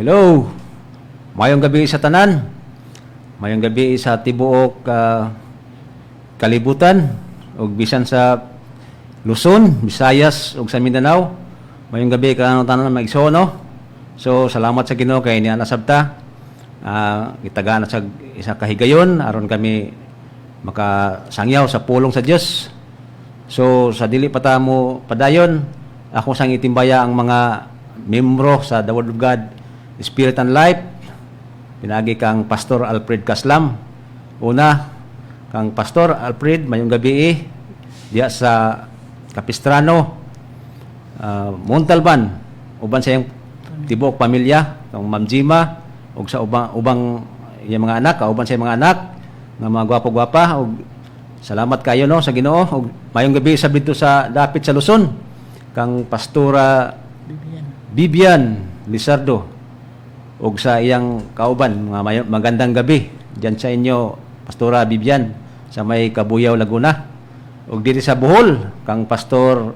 Hello. Mayong gabi sa tanan. Mayong gabi sa tibuok kalibutan ug bisan sa Luzon, Visayas ug sa Mindanao. Mayong gabi kanang tanan maigsoon no. So salamat sa Ginoo kay niya nasabta. Gitagaan sa isa ka higayon aron kami makasangyaw sa pulong sa Dios. So sa dili pa ta mo padayon, ako sang itimbaya ang mga membro sa The Word of God Spirit and Life. Pinagi kang Pastor Alfred Caslam. Una, kang Pastor Alfred, mayong gabi diya sa Capistrano, Montalban, uban sa iyang tibok pamilya, kang Ma'am Jima, ug sa ubang iyang mga anak, uban sa iyang mga anak, nga mga gwapo-gwapa, ug salamat kayo no sa Ginoo. Ug mayong gabi sa dito sa dapit sa Luzon, kang Pastora Bibian Lizardo, ug sa iyang kauban, mga magandang gabi diyan sa inyo, Pastora Bibian, sa may Kabuyaw, Laguna. Ug diri sa Bohol, kang Pastor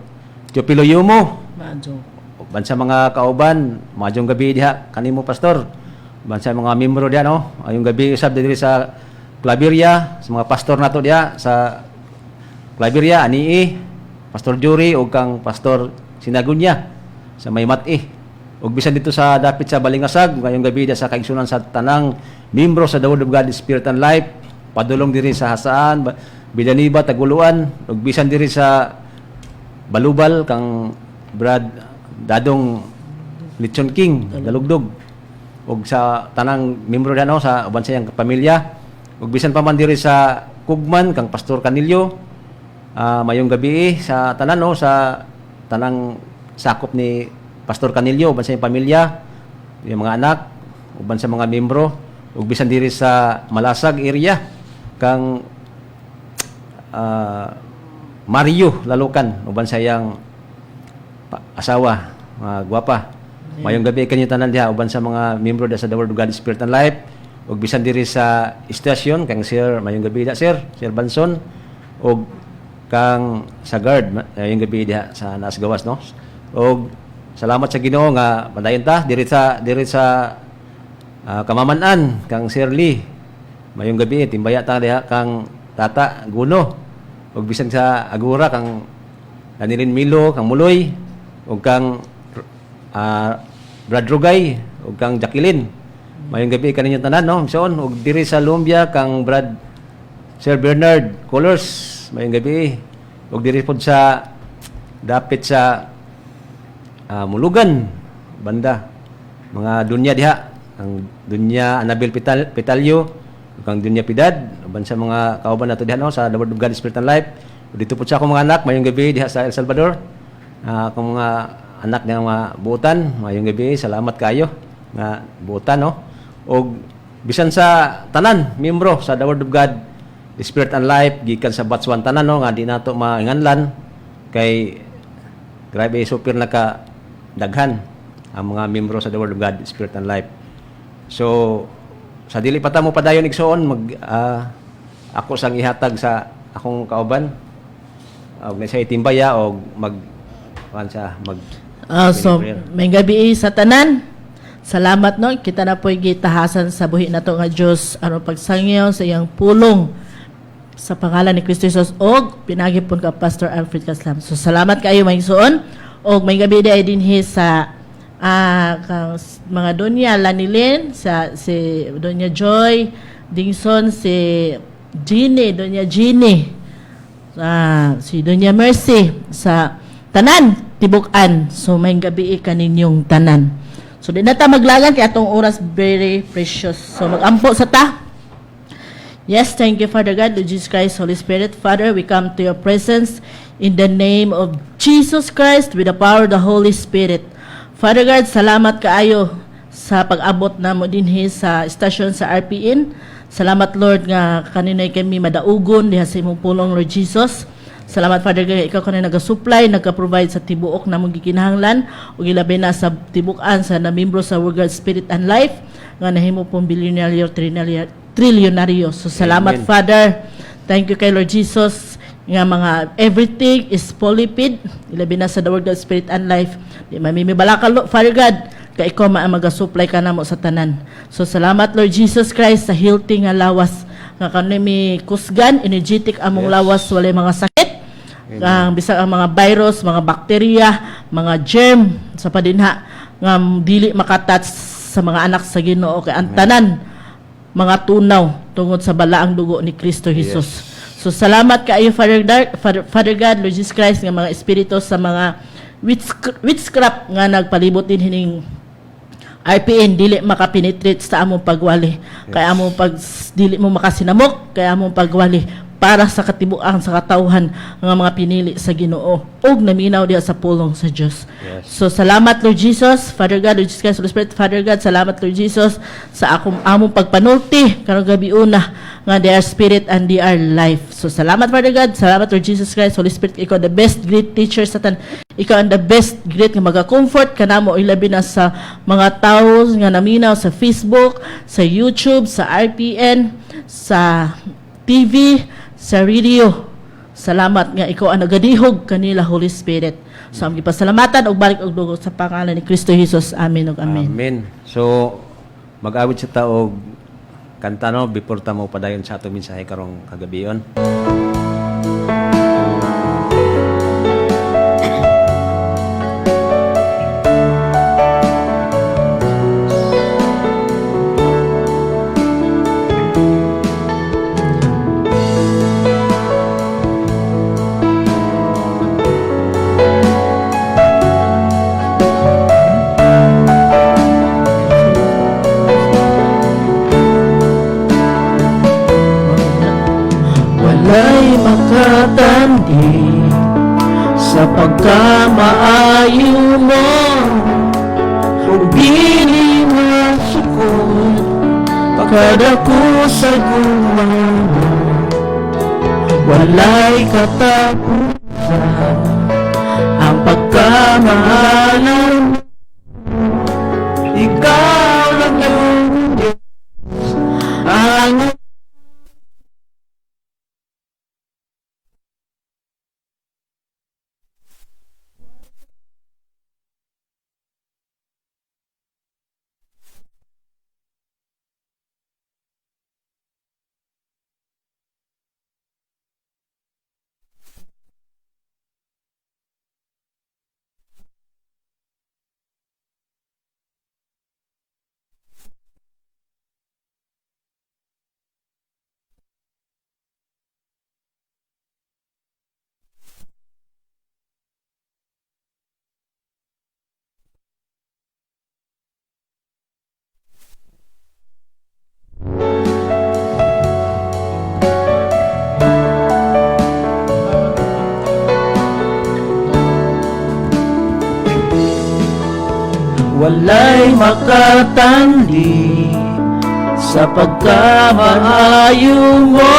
Teopilo Yumo. Ban sa mga kauban, majong gabi diha kanimo Pastor. Ban sa mga membro diha no, ayong gabi usab diri sa Claveria, sa mga pastor nato diha sa Claveria, ani Pastor Jury ug kang Pastor Sinagunya sa may Mati. Ug bisan dito sa dapit sa Balingasag, ngayong gabi sa kaigsunan sa tanang membro sa The Word of God Spirit and Life, padulong diri sa Hasaan, Bilaniba, Taguluan, ug bisan diri sa Balubal kang Brad Dadong Litson King, Dalugdog, ug sa tanang membro dano sa uban sa iyang pamilya, ug bisan pa man diri sa Kugman kang Pastor Canillo. Mayong gabi sa tanan no, sa tanang sakop ni Pastor Canillo, uban sa iyang pamilya, yung mga anak, uban sa mga membro, ug bisan diri sa Malasag area, kang Mario Lalukan, uban sa iyang asawa, mga gwapa. Mayong gabi kanyo tanan diha, uban sa mga membro sa The Word of God Spirit and Life, ug bisan diri sa istasyon, kang Sir, mayong gabi da Sir Banson, ug kang sa guard, mayong gabi diha sa Nasgawas no. Ug salamat sa Ginoo nga padayon ta diri sa Kamamanan kang Sir Lee. Mayong gabi timbaya ta diha kang Tata Guno. Ug bisan sa Agura kang Danilin Milo, kang Muloy, ug kang Brad Rugay, ug kang Jacqueline. Mayong gabi kaninyo tanan no. Soon ug diri sa Lumbia kang Brad Sir Bernard Colors. Mayong gabi. Ug diri pod sa dapit sa Mulugan banda mga dunya diha, ang dunya Anabel Petalyo, kang dunya Pidad, uban sa mga kauban nato diha no sa The Word of God Spirit and Life. Dito po sa akong mga anak mayong gabi diha sa El Salvador, akong mga anak nga mga buotan, mayong gabi, salamat kayo nga buotan no. Og bisan sa tanan membro sa The Word of God Spirit and Life gikan sa batch 1 tanan no, nga di nato mainganlan kay grabe super naka daghan ang mga membro sa The Word of God Spirit and Life. So sa dili pa ta mo padayon igsoon, ako sang ihatag sa akong kauban og sa itimbaya og so may gabi sa tanan. Salamat no, kita na po'y gitahasan sa buhi nato nga Dios aron pagsangyaw sa iyang pulong sa pangalan ni Kristo Jesus og pinagipon ka Pastor Alfred Caslam. So salamat kayo maigsoon. Og may gabi di ay dinhi sa kang mga Donya Lanilin, si Donya Joy Dingson, si Donya Jeannie, si Donya Mercy sa tanan Tibukan. So may gabi kaninyong tanan. So di na ta maglagan kay atong oras very precious. So magampo sa ta. Yes, thank you, Father God, Lord Jesus Christ, Holy Spirit. Father, we come to your presence in the name of Jesus Christ with the power of the Holy Spirit. Father God, salamat kaayo sa pag-abot namo dinhi sa stasyon sa RPN. Salamat Lord nga kaninay kami madaugon diha sa imong pulong Lord Jesus. Salamat Father God, ikaw kanay naga-supply, nagka-provide sa tibuok namong gikinahanglan ug ilabi na sa tibukan sa namembro sa Word of God Spirit and Life nga nahimo pong bilyonaryo, trilyonaryo. So salamat Amen. Father. Thank you kay Lord Jesus nga mga everything is polipid ilabi na sa The Word of Spirit and Life. Di mamimibalakal Father God kay ikaw mag-supply ka namo sa tanan. So salamat Lord Jesus Christ sa healthy nga lawas nga kanimi kusgan, energetic among lawas, walay mga sakit. Ang bisag ang mga virus, mga bakterya, mga germ sa padinha nga dili makatouch sa mga anak sa Ginoo kay ang tanan mga tunaw tungod sa balaang dugo ni Kristo Jesus. So salamat kaayo Father God, Lord Jesus Christ nga mga espiritu sa mga witchcraft nga nagpalibot din hining RPN dili makapenetrate sa among pagwali. Kaya among dili mo makasinamok, kaya among pagwali para sa katibuan sa katawhan nga mga pinili sa Ginoo ug naminaw diha sa pulong sa Dios. So salamat Lord Jesus, Father God, Lord Jesus Christ, Holy Spirit, Father God, salamat Lord Jesus sa among pagpanulti karong gabi una nga they are spirit and they are life. So salamat Father God, salamat Lord Jesus Christ, Holy Spirit, ikaw the best great teacher satan. Ikaw ang the best great nga maga-comfort kanamo ilabi na sa mga tawo nga naminaw sa Facebook, sa YouTube, sa RPN, sa TV, sa radio. Salamat nga ikaw ang nagadihog kanila Holy Spirit. So ang gipasalamatan og balik og dugo sa pangalan ni Kristo Jesus. Amen ug amen. Amen. So mag-awit sa taog kanta no before ta mo padayon sa ato mensahe karong kagabion. Walay makatandi sa pagkamaayo mo, ug dili masukod pagkadako sa gumawa. Walay katapusan ang pagkamahalan, ikaw lang yung Diyos ang walay makatandi sa pagkamaayo mo,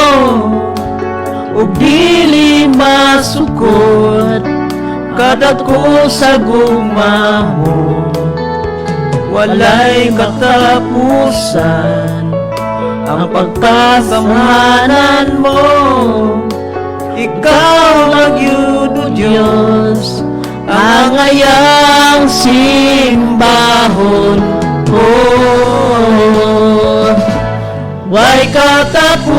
ug dili masukod kadako sa gugmaho. Walay katapusan ang pagkasamahanan mo, ikaw magyud Diyos ang ayang simbahon ko. Way katapusan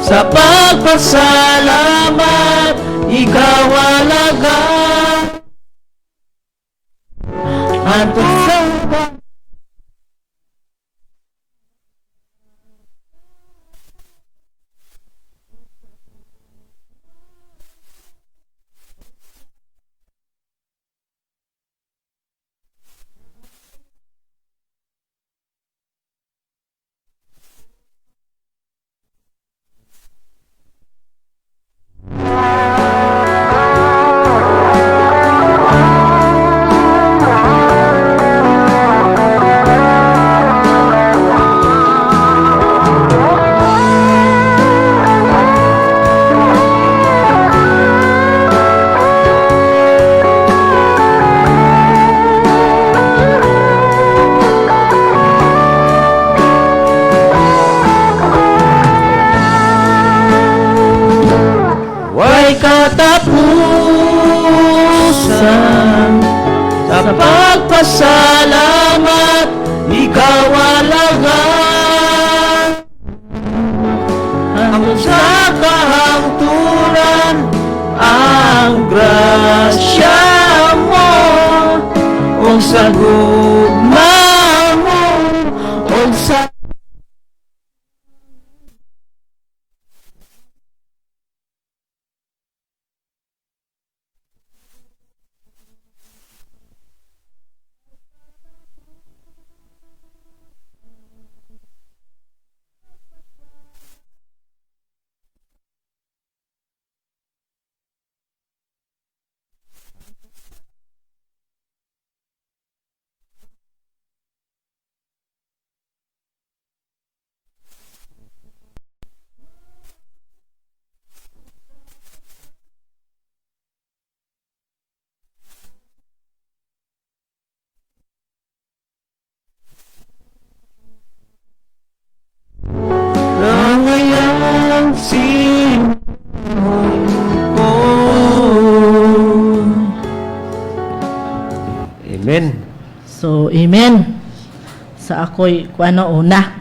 sa pagpasalamat, ikaw alaga ang pagsamba. Way katapusan sa pagpasalamat, ikaw alagaan. Ang sa kahangturan, ang grasya mo, o sa gugma mo, o sa nangayang ko. Amen. So, amen. Sa ako'y kuano una.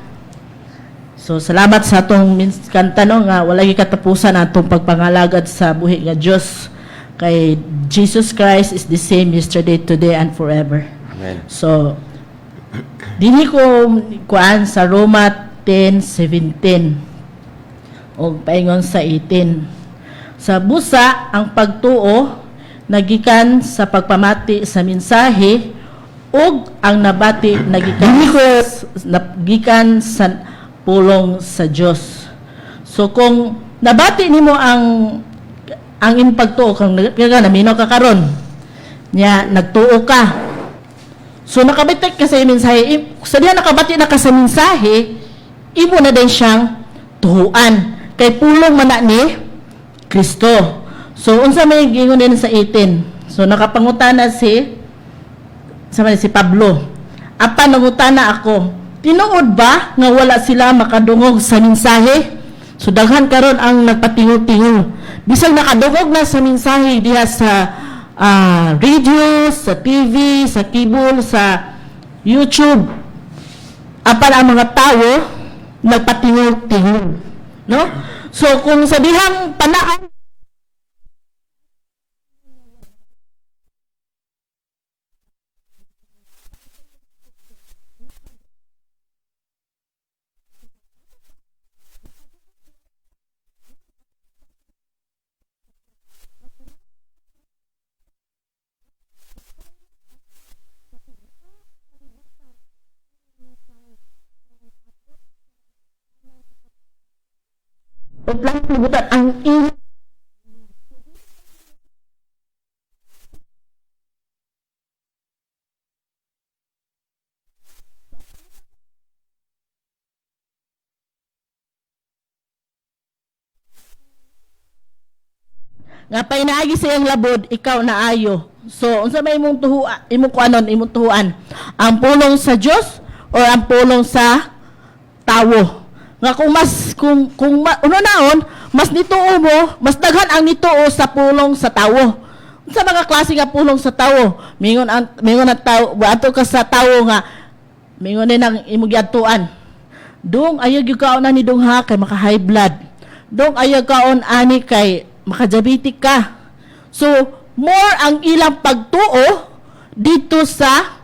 So, salamat sa atong kanta no, nga walay katapusan atong pagpangalagad sa buhi nga Dios. Kay Jesus Christ is the same yesterday, today, and forever. Amen. So, dini ko kuan sa Roma 10:17 o paingon sa 18. Sa busa ang pagtuo nagikan sa pagpamati sa mensahe ug ang nabati nagikan sa pulong sa Dios. So kung nabati nimo ang imong pagtuo kung naminaw ka karon nya nagtuo ka. So nakabitik ka sa mensahe, sa diha nakabati na ka sa mensahe, imo na din siyang tuhuan kay pulong man na ni Kristo. So unsa may gingon din sa 18. So nakapangutana si Pablo. Apa nangutana ako, tinuod ba nga wala sila makadungog sa mensahe? So daghan karon ang nagpatingo-tingo. Bisag nakadungog na sa mensahe diha sa radio, sa TV, sa cable, sa YouTube. Apan ang mga tao nagpatingo-tingo, no? So kung sa dihang panaan lang libutan ang nga painaagi sa iyang labod, ikaw na ayo. So, unsa may imong tuhuan, imong tuhuan? Ang pulong sa Dios o ang pulong sa tawo? Nga uno naon, mas nituo mo, mas daghan ang nituo sa pulong sa tawo. Sa mga klase nga pulong sa tawo, mingon ang tawo, ato ka sa tawo nga mingon din ang imong giadtuan. Dong ayaw gyud kaon ani dong ha kay maka high blood. Dong ayaw kaon ani kay maka-diabetic ka. So, more ang ilang pagtuo dito sa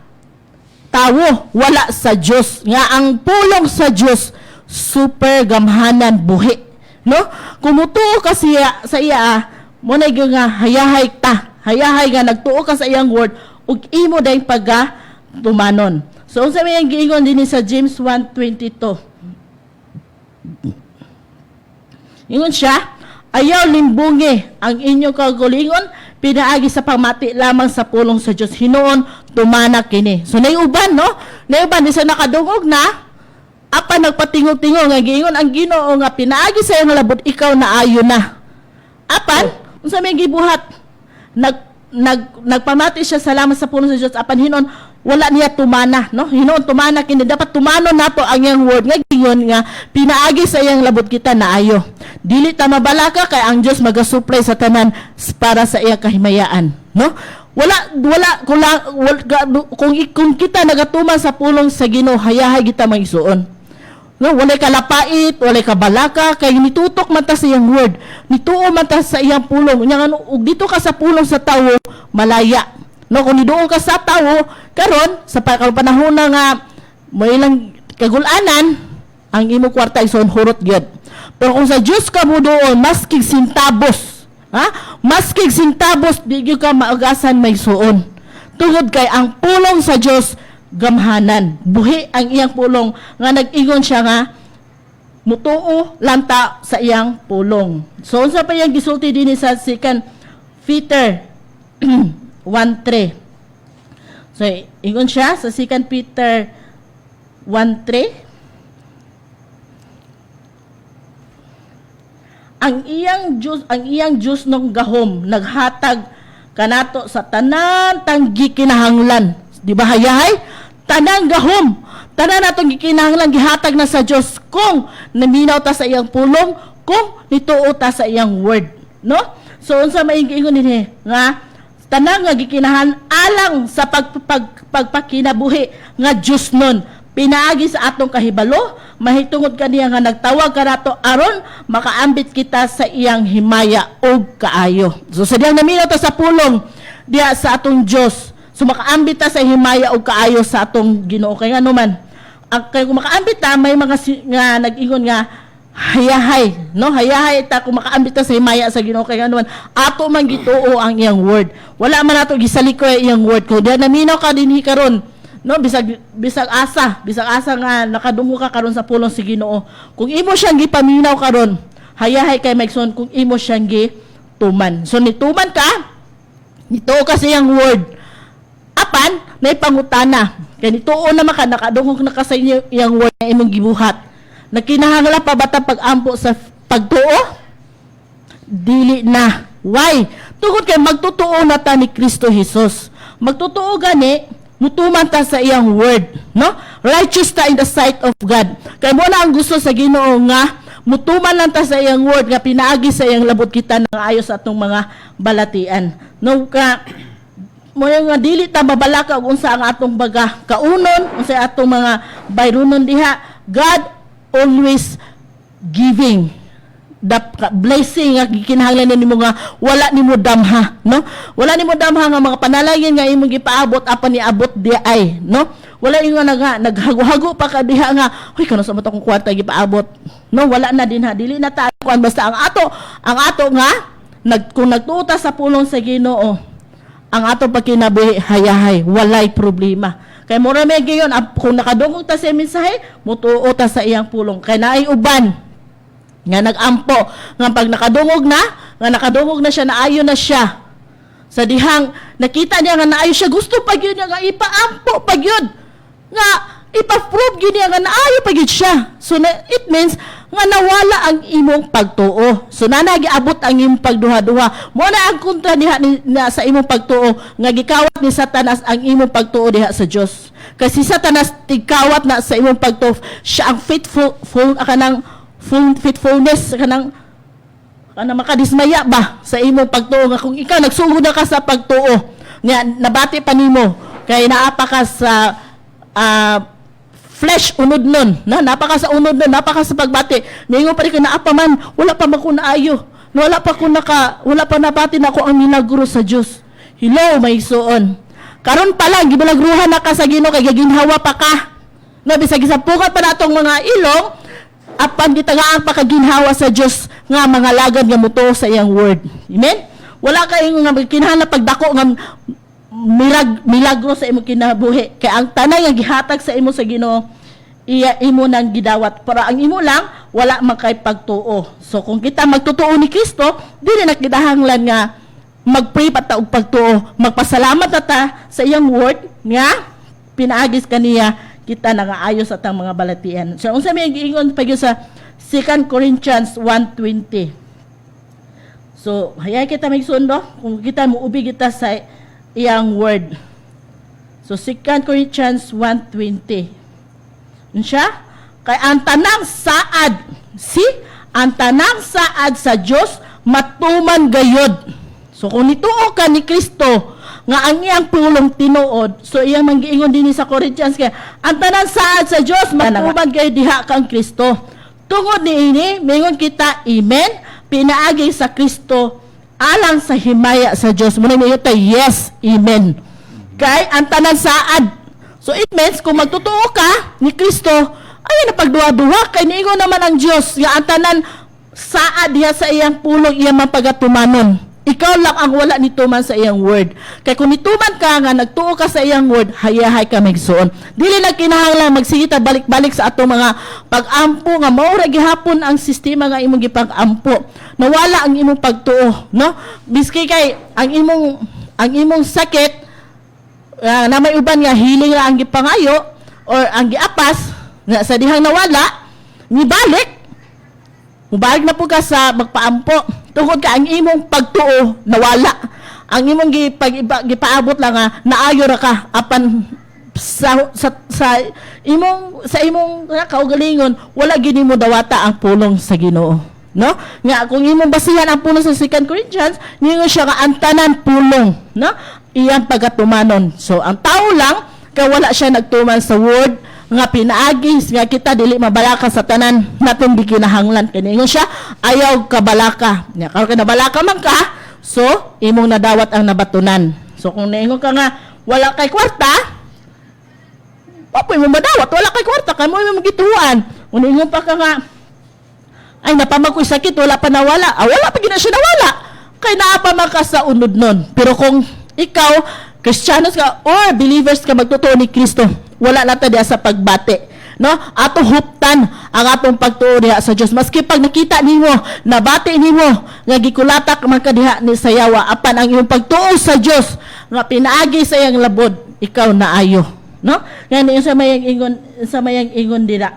tawo, wala sa Dios. Nga ang pulong sa Dios super gamhanan buhi, no? Kumutuo ka sa iya, mo na gyud nga hayahay nga nagtuo ka sa iyang word ug imo day pagga tumanon. So unsa may giingon dinhi sa James 1:22? Ingon siya, ayaw limbungi ang inyong kagalingon, pinaagi sa pamati lamang sa pulong sa Dios. Hinuon tumana kini. So nayuban, no? Nayuban isa nakadungog na apa nagpatingog-tingog nga giingon ang Ginoo nga pinaagi sa iyang labot, ikaw na ayo na. Apan unsa may gibuhat? Nagpamati siya salamat sa pulong sa Dios, apan hinon wala niya tumana, no? Hinon tumana kini, dapat tumanon nato ang iyang word nga giingon nga pinaagi sa iyang labot kita na ayo. Dili ta mabalaka kay ang Dios magasupply sa tanan para sa iyang kahimayaan, no? Kung kita nagatuman sa pulong sa Ginoo, hayahay kita magsuon. No, walay kalapait, walay kabalaka, kay nitutok man ta sa iyang word, nituo man ta sa iyang pulong. Nya ano, ug dito ka sa pulong sa tawo, malaya. No, kung niduol ka sa tawo, karon sa panahon na nga mo ilang kagulanan, ang imo kwarta ison hurot gyud. Pero kung sa Dios ka mo doon, maskig sintabos, ha? Maskig sintabos, di gyud ka maagasan may suon. Tungod kay ang pulong sa Dios gamhanan. Buhi ang iyang pulong nga nag-ingon siya nga mutuo lanta sa iyang pulong. So unsa pa yang gisulti dinhi sa 2 Peter 1:3. So ingon siya sa 2 Peter 1:3. Ang iyang Diyos nung gahom naghatag kanato sa tanan tanggi kinahanglan. Di ba hayahay? Tanang gahom, tanan natong gikinahanglan gihatag na sa Dios kung naminaw ta sa iyang pulong, kung nituo ta sa iyang word, no? So unsa maingon dinhi nga tanang nga gikinahan alang sa pagpakinabuhi nga Dios nun pinaagi sa atong kahibalo, mahitungod kaniya nga nagtawag kanato aron makaambit kita sa iyang himaya ug kaayo. So sa diyang naminaw ta sa pulong diha sa atong Dios, so makaambit ta sa himaya o kaayo sa atong Ginoo. Kaya nga naman, kaya kung makaambit ta, may mga nga nag-ingon nga, hayahay, no? Hayahay ta kung makaambit ta sa himaya sa Ginoo. Kaya nga naman, ato man gituo ang iyang word. Wala man ato gisaliko ang iyang word. Kung diyan naminaw ka dinhi karon, no? Bisag asa nga nakadungo ka karon sa pulong si Ginoo. Kung imo siyang gipaminaw karon, hayahay kay Maigsoon kung imo siyang gituman. So nituman ka, nituo ka sa iyang word. Apan, may pangutana. Kaya nituon naman ka, nakadungog na ka sa iyang word na imong gibuhat. Nakinahangla pa ba ta pag-ampo sa pagtuo? Dili na. Why? Tungod kay magtutuo na ta ni Kristo Jesus. Magtutuo gani, mutuman ta sa iyang word. No? Righteous ta in the sight of God. Kaya mo na ang gusto sa Ginoo nga, mutuman lang ta sa iyang word nga pinaagi sa iyang labot kita ng ayos atong mga balatian. No? Mo nga dili ta mabalaka og unsa ang atong baga kaunon, unsa atong mga bayronon diha. God always giving the blessing nga gikinahanglan nimo nga wala nimo damha, no? Wala nimo damha nga mga panalangin nga imong gipaabot apan niabot di ay, no? Wala ingon nga naghago-hago pa ka diha nga, hoy kano sa matong kwarta gipaabot. No, wala na din ha. Dili na ta kuan basta ang ato nga kung nagtuta sa pulong sa Ginoo, ang ato pagkinabuhi hayahay, walay problema. Kay mura may gayon, kung nakadungog ta sa mensahe, mutuo ta sa iyang pulong. Kay naay uban nga nagampo, nga pag nakadungog na siya, naayo na siya. Sa dihang nakita niya nga naayo siya, gusto pag yun nga ipaampo pag yun. Nga ipa-prove yun niya nga naayo pag yun siya. So it means nga nawala ang imong pagtuo. So nanagiabot ang imong pagduha-duha. Mo na ang kontra diha sa imong pagtuo nga gikawat ni Satanas ang imong pagtuo diha sa Dios. Kasi Satanas tigkawat na sa imong pagtuo, siya ang faithfulness kanang makadismaya ba sa imong pagtuo nga kung ikaw nagsugod na ka sa pagtuo nga nabati pa nimo kay naapa ka sa flesh unod nun, napaka sa unod nun, napaka sa pagbati. Ningo pa rin ka naapa man, wala pa ko naayo. Wala pa nabati na ako ang milagro sa Diyos. Hello, may suon. Karon pa lang, gibalagruhan na ka sa Ginoo kay gaginhawa pa ka. No, bisag gisapukat pa natong mga ilong, apan gitagaan pa kaginhawa sa Diyos nga mga lagad nga mutuo sa iyang word. Amen? Wala kayong nga kinahanglan pagdako nga milagro sa imong kinabuhi. Kay ang tanay nga gihatag sa imo sa Ginoo, iya imo nang gidawat. Para ang imo lang, wala man kay pagtuo. So kung kita magtutuo ni Kristo, dili na kinahanglan nga mag-pray pa ta og pagtuo. Magpasalamat na ta sa iyang word nga pinaagis kaniya kita nangaayos atang mga balatian. So unsa may giingon pag sa 2 Corinthians 1:20. So hayay kita magsundo kung kita muubi kita sa iyang word. So 2 Corinthians 1:20. Unsya? Kay ang tanang saad, ang tanang saad sa Dios matuman gayod. So kung nituo ka ni Kristo, nga ang iyang pulong tinuod. So iyang manggiingon dinhi sa Corinthians kay ang tanan saad sa Dios matuman kay diha kang Kristo. Tungod niini mingon kita amen pinaagi sa Kristo alang sa himaya sa Dios. Muna niyo tay yes amen. Kay ang tanan saad. So it means kung magtotoo ka ni Kristo ay na pagduwa-duwa kay niingon naman ang Dios nga ang tanan saad diha sa iyang pulong iyang mapagatumanon. Ikaw lang ang wala nituman sa iyang word. Kaya kung nituman ka nga, nagtuo ka sa iyang word, hayahay ka magsuon. Dili na kinahanglan magsigita balik-balik sa atong mga pag-ampo nga maura gihapon ang sistema nga imong gipag-ampo. Nawala ang imong pagtuo, no? Biski kay ang imong sakit na may uban nga hiling ra ang gipangayo or ang giapas nga sa dihang nawala, nibalik. Mubalik na po ka sa magpaampo. Tungkol ka ang imong pagtuo nawala. Ang imong gipaabot lang nga naayo ra ka apan sa imong kaugalingon wala gini mo dawata ang pulong sa Ginoo. No? Nga kung imong basihan ang pulong sa 2 Corinthians, ningon siya nga ang tanan pulong, no? Iyang pagatumanon. So ang tao lang kay wala siya nagtuman sa word nga pinaagi nga kita dili mabalaka sa tanan natin di kinahanglan kiningon siya ayaw ka balaka nya karon ka nabalaka man ka so imong nadawat ang nabatunan. So kung niingon ka nga wala kay kwarta papoy mo madawat wala kay kwarta kay mo imong gituan kung niingon pa ka nga ay napamag ko'y sakit wala pa nawala wala pa gina siya nawala kay naa pa man ka sa unod nun. Pero kung ikaw Kristiyanos ka or believers ka magtotoo ni Kristo, wala na ta diha sa pagbati, no? Ato huptan ang atong pagtuo diha sa Dios. Maski pag nakita nimo, nabati nimo nga gikulatak man ka diha ni sayawa apan ang imong pagtuo sa Dios nga pinaagi sa iyang labod, ikaw naayo, no? Ngani sa mayang ingon dira.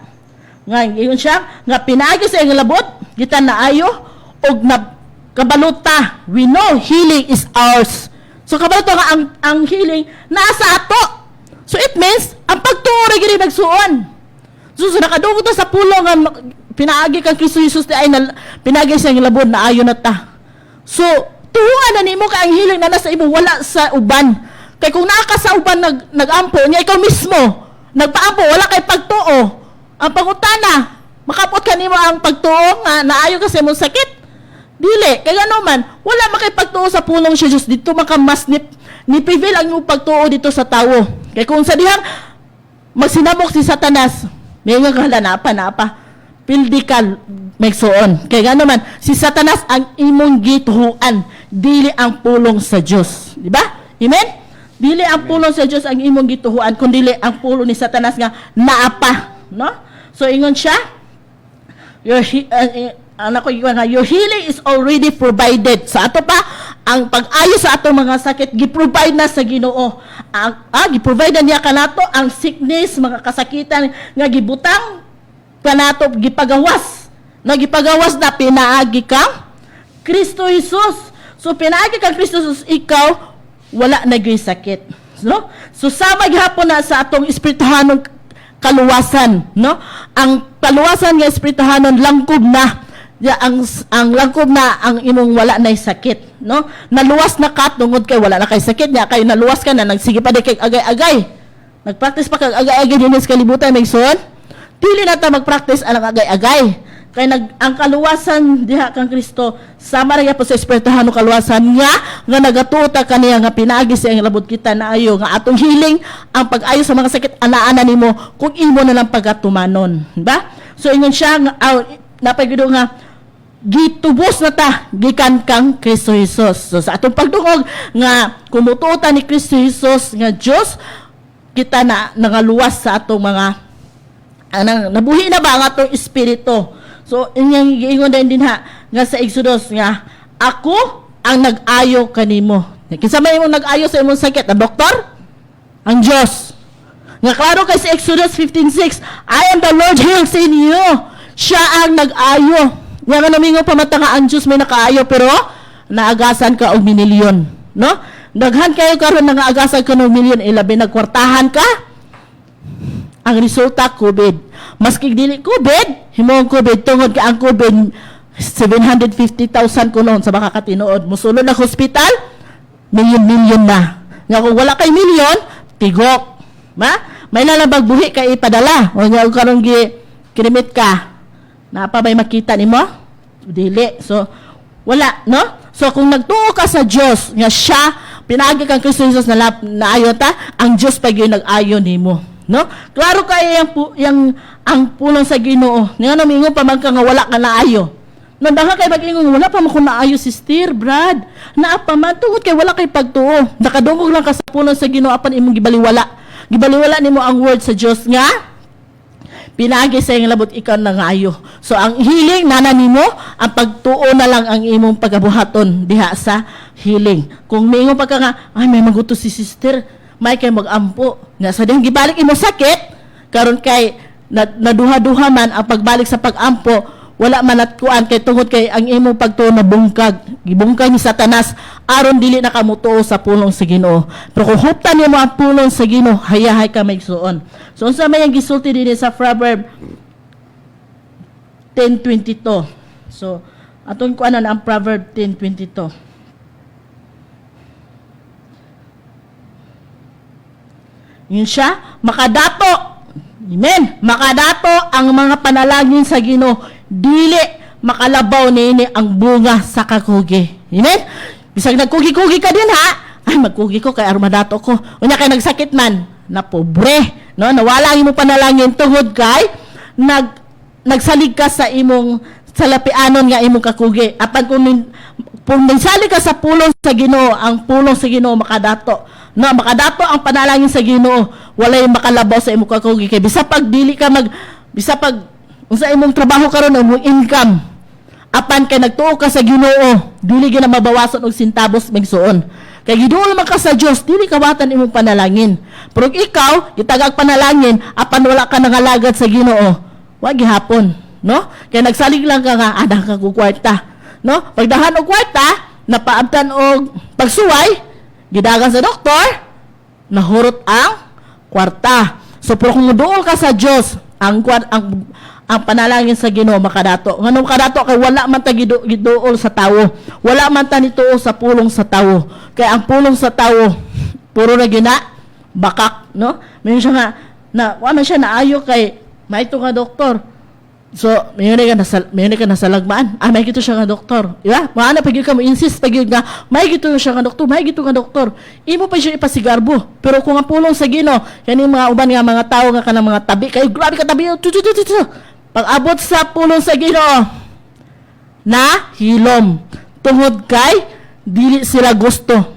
Nga ingon siya nga pinaagi sa iyang labod, kita naayo og na kabaluta. We know healing is ours. So kabalto nga ang healing nasa ato. So it means ang pagtuo ra gid nagsuon. So nakadungog ta sa pulo nga pinaagi kang Kristo Jesus ay pinaagi sa iyang labod na ayo na ta. So tuhuan na nimo ka ang healing na nasa imo wala sa uban. Kay kung naa ka sa uban nagampo nya ikaw mismo nagpaampo wala kay pagtuo. Ang pangutana makapot kanimo ang pagtuo nga naayo ka sa imong sakit. Dili, kaya naman, wala makipagtuo sa pulong siya Diyos dito makamas ni prevail ang iyong pagtuo dito sa tao. Kaya kung sa dihang magsinabok si Satanas, may nga napa, pildikal, megsoon. Kaya nga naman, si Satanas ang imong gituhuan, dili ang pulong sa Diyos. Di ba? Amen? Dili ang pulong sa Diyos ang imong gituhuan, kundi ang pulong ni Satanas nga naapa. No? So, ingon siya, your healing is already provided. Sa ato pa, ang pag-ayo sa ato mga sakit, gi-provide na sa Ginoo. Gi-provide na niya kanato ang sickness, mga kasakitan, nga gibutang kanato, gipagawas. Gipagawas na pinaagi kang Kristo Jesus. So, pinaagi kang Kristo Jesus, ikaw, wala nag-sakit. No? So, sama gihapon na sa atong espirituhanong kaluwasan. No? Ang kaluwasan nga espirituhanon, langkob na. Ang langkob na ang imong wala na sakit, no? Naluwas na ka tungod kay wala na kay sakit niya kay naluwas ka na nagsige pa di kay agay-agay. Nagpractice pa kag agay-agay dinhi sa kalibutan megson. Dili na ta magpractice ang agay-agay. Kay ang kaluwasan diha kang Kristo sama ra po sa espirituhano kaluwasan nga nagatuta kaniya nga pinaagi sa iyang labot kita na ayo nga atong healing ang pag-ayo sa mga sakit ana-ana nimo kung imo na lang pagatumanon, ba? So ingon siya nga napaygudo nga gitubos na ta gikan kang Kristo Jesus. So sa atong pagdungog nga kumututa ni Kristo Jesus nga Dios kita na nangaluwas sa atong mga nabuhi na ba ang atong espiritu. So inyang giingon din nga sa Exodus nga ako ang nag-ayo kanimo. Kinsa may imong nag-ayo sa imong sakit? Ang doktor? Ang Dios. Nga klaro kay sa Exodus 15:6, I am the Lord heals in you. Siya ang nag-ayo. Nga nga namingo pamata nga ang Diyos may nakaayo pero naagasan ka og minilyon, no? Daghan kayo karon nga agasan ka og milyon ilabi nagkwartahan ka. Ang resulta COVID. Maski dili COVID, himong COVID tungod ka ang COVID 750,000 kunon sa baka katinuod. Musulod na hospital, milyon na. Nga kung wala kay milyon, tigok. May nalabag buhi kay ipadala. O nga karon gi kinimit ka. Na pa may makita nimo? Dili. So wala, no? So kung nagtuo ka sa Dios nga siya pinaagi kang Kristo Jesus na naayon ta, ang Dios pag yung nag-ayon nimo, no? Klaro kay yang ang pulong sa Ginoo. Nga namingon pa man ka nga wala ka naayo. No, daha kay mag-ingon wala pa man ko naayo sister, Brad. Naa pa man tungod kay wala kay pagtuo. Nakadungog lang ka sa pulong sa Ginoo apan imong gibaliwala. Gibaliwala nimo ang word sa Dios nga pinagi sa iyong labot ikaw na ngayo. So ang healing nana nimo, ang pagtuo na lang ang imong pagabuhaton diha sa healing. Kung mingon pa ka nga, ay may maguto si sister, may kay magampo. Nga sa dihang gibalik imo sakit, karon kay naduha-duha man ang pagbalik sa pagampo, wala man at kuan kay tungod kay ang imong pagtuo na bungkag. Gibungkag ni Satanas aron dili na kamutuo sa pulong sa Ginoo. Pero kung huptan nimo ang pulong sa Ginoo, hayahay ka maigsuon. So unsa may ang gisulti dinhi sa Proverb 10:22. So aton kuanan ang Proverb 10:22. Yun siya, makadato. Amen. Makadato ang mga panalangin sa Ginoo. Dili makalabaw niini ang bunga sa kakugi. Amen? Bisag nagkugi-kugi ka din ha, ay magkugi ko kay armadato ko. Unya kay nagsakit man, na pobre, no? Nawala ang imong panalangin tungod kay nagsalig ka sa imong salapianon nga imong kakugi. Apan kung nagsalig ka sa pulong sa Ginoo, ang pulong sa Ginoo makadato. No, makadato ang panalangin sa Ginoo, walay makalabaw sa imong kakugi kay bisa pag dili ka bisa pag unsa imong trabaho karon imong income apan kay nagtuo ka sa Ginoo dili gyud na mabawasan og sintabos migsuon kay giduol man ka sa Dios dili kawatan imong panalangin pero ikaw gitagag panalangin apan wala ka nangalagad sa Ginoo wa gihapon no kay nagsalig lang ka nga adah ka og kwarta no pagdahan og kwarta napaabtan og pagsuway gidagan sa doktor nahurot ang kwarta so pero kung duol ka sa Dios ang panalangin sa Ginoo makadato. Nganong makadato kay wala man ta giduol sa tawo. Wala man ta nituo sa pulong sa tawo. Kay ang pulong sa tawo puro na gina bakak, no? May siya nga wala siya naayo kay maito nga doktor. So, may ka nasa lagmaan. May gito siya nga doktor. Diba? Maana pag ka mo insist pag nga may gito siya nga doktor, may gito nga doktor. Imo pa siya ipasigarbo. Pero kung ang pulong sa Ginoo, kani mga uban nga mga tao nga kanang mga tabi, kay grabe ka tabi. Pag abot sa pulong sa Ginoo, na hilom. Tungod kay dili sila gusto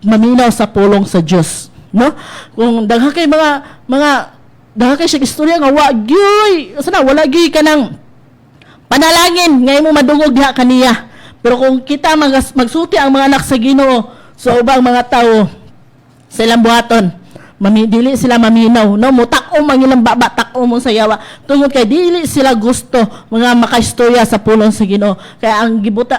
maminaw sa pulong sa Dios, no? Kung dagha kay mga dahil kay siya istorya nga wala gyud kanang panalangin nga imo madungog diha kaniya. Pero kung kita magsulti ang mga anak sa Ginoo sa ubang mga tawo sa ilang buhaton, dili sila maminaw, no? Mutak-o man ilang baba, tak-o mo sa yawa. Tungod kay dili sila gusto mga makaistorya sa pulong sa Ginoo. Kaya ang gibuta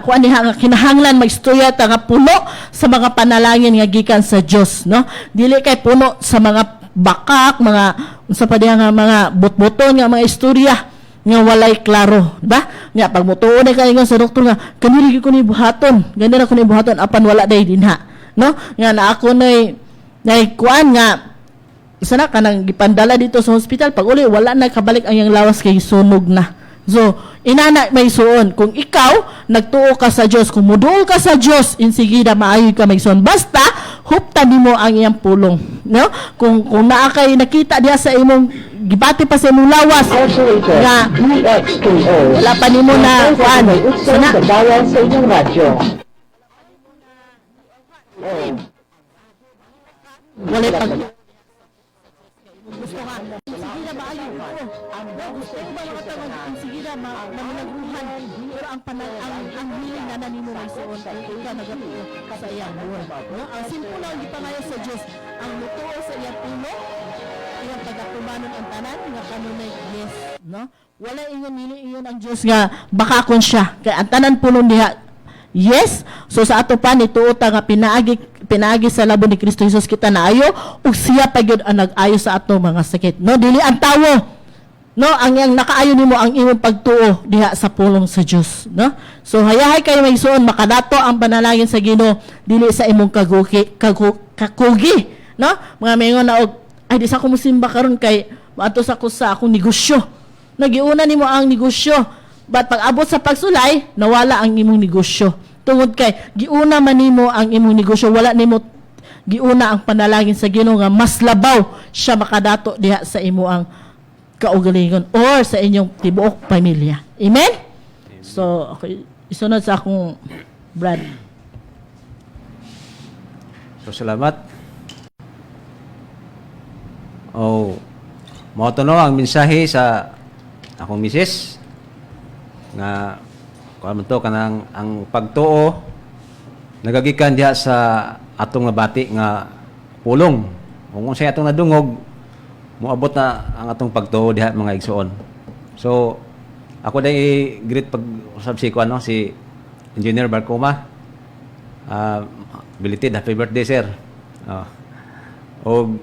kuan diha nga kinahanglan magistorya ta nga puno sa mga panalangin nga gikan sa Dios, no? Dili kay puno sa mga bakak, mga unsa pa diha nga mga butbuton nga mga istorya nga walay klaro, diba? Nga pag mutuo na kay sa doktor nga kanili ko ni buhaton, ganira ko ni buhaton apan wala day dinha, no? Nga na ako nay kuan nga isa na kanang gipandala dito sa hospital pag uli wala na kabalik ang yang lawas kay sunog na. So, inana may suon. Kung ikaw, nagtuo ka sa Diyos, kung muduol ka sa Diyos, insigida maayoy ka may suon. Basta, hupta mo ang iyang pulong. No? Kung naakay nakita diya sa imong, gibati pa sa imong lawas, nga, wala pa nimo na, kuan, sana. Sa inyong radyo. Wala pag, pero ang hiling na nanimo may suon ikaw nagatuo sa iyang word, no? Ang simple lang gipangayo sa Dios ang mutuo sa iyang puno iyang pagatumanon ang tanan nga kanunay yes, no? Wala ingon ingon ang Dios nga bakakon siya kay ang tanan puno diha yes. So sa ato pa nituo ta nga pinaagi sa labo ni Kristo Jesus kita naayo ug siya pa gyud ang nag-ayo sa ato mga sakit, no? Dili ang tawo no, ang yang nakaayo nimo ang imong pagtuo diha sa pulong sa Dios, no? So hayahay kayo may igsoon makadato ang panalangin sa Ginoo dili sa imong kakugi, no? Mga mingon na og ay di sa ko musimba karon kay maadto sa ko sa akong negosyo. Nagiuna nimo ang negosyo, but pag abot sa pagsulay nawala ang imong negosyo. Tungod kay giuna man nimo ang imong negosyo, wala nimo giuna ang panalangin sa Ginoo nga mas labaw siya makadato diha sa imo ang kaugalingon or sa inyong tibuok pamilya. Amen? So, okay, isunod sa akong Brad. So, salamat. Oh, mao to no ang mensahe sa akong misis nga kuan to kanang ang pagtuo nagagikan diha sa atong nabati nga pulong. Kung unsay atong nadungog moabot na ang atong pagtuo diha mga igsoon. So ako day greet pag usab si kuan no si Engineer Barcoma. Belated happy birthday sir. Og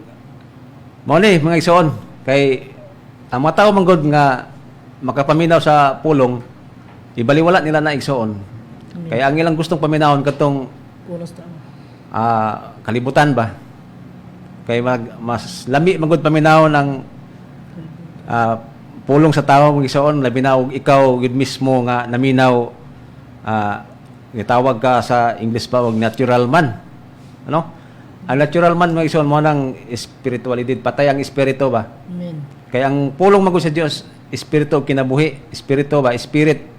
mao ni mga igsoon kay ang mga tawo man gud nga makapaminaw sa pulong ibaliwala nila na igsoon. Kay ang ilang gustong paminawon katong Pulos ta. Kalibutan ba? Kay mas lami magud paminaw ng pulong sa tao mong igsoon labi na og ikaw gid mismo nga naminaw gitawag ka sa English pa og natural man. Ano? Ang natural man mga igsoon mo nang spiritualidad patay ang espiritu ba? Amen. Kay ang pulong magud sa Dios espiritu kinabuhi, espiritu ba? Spirit.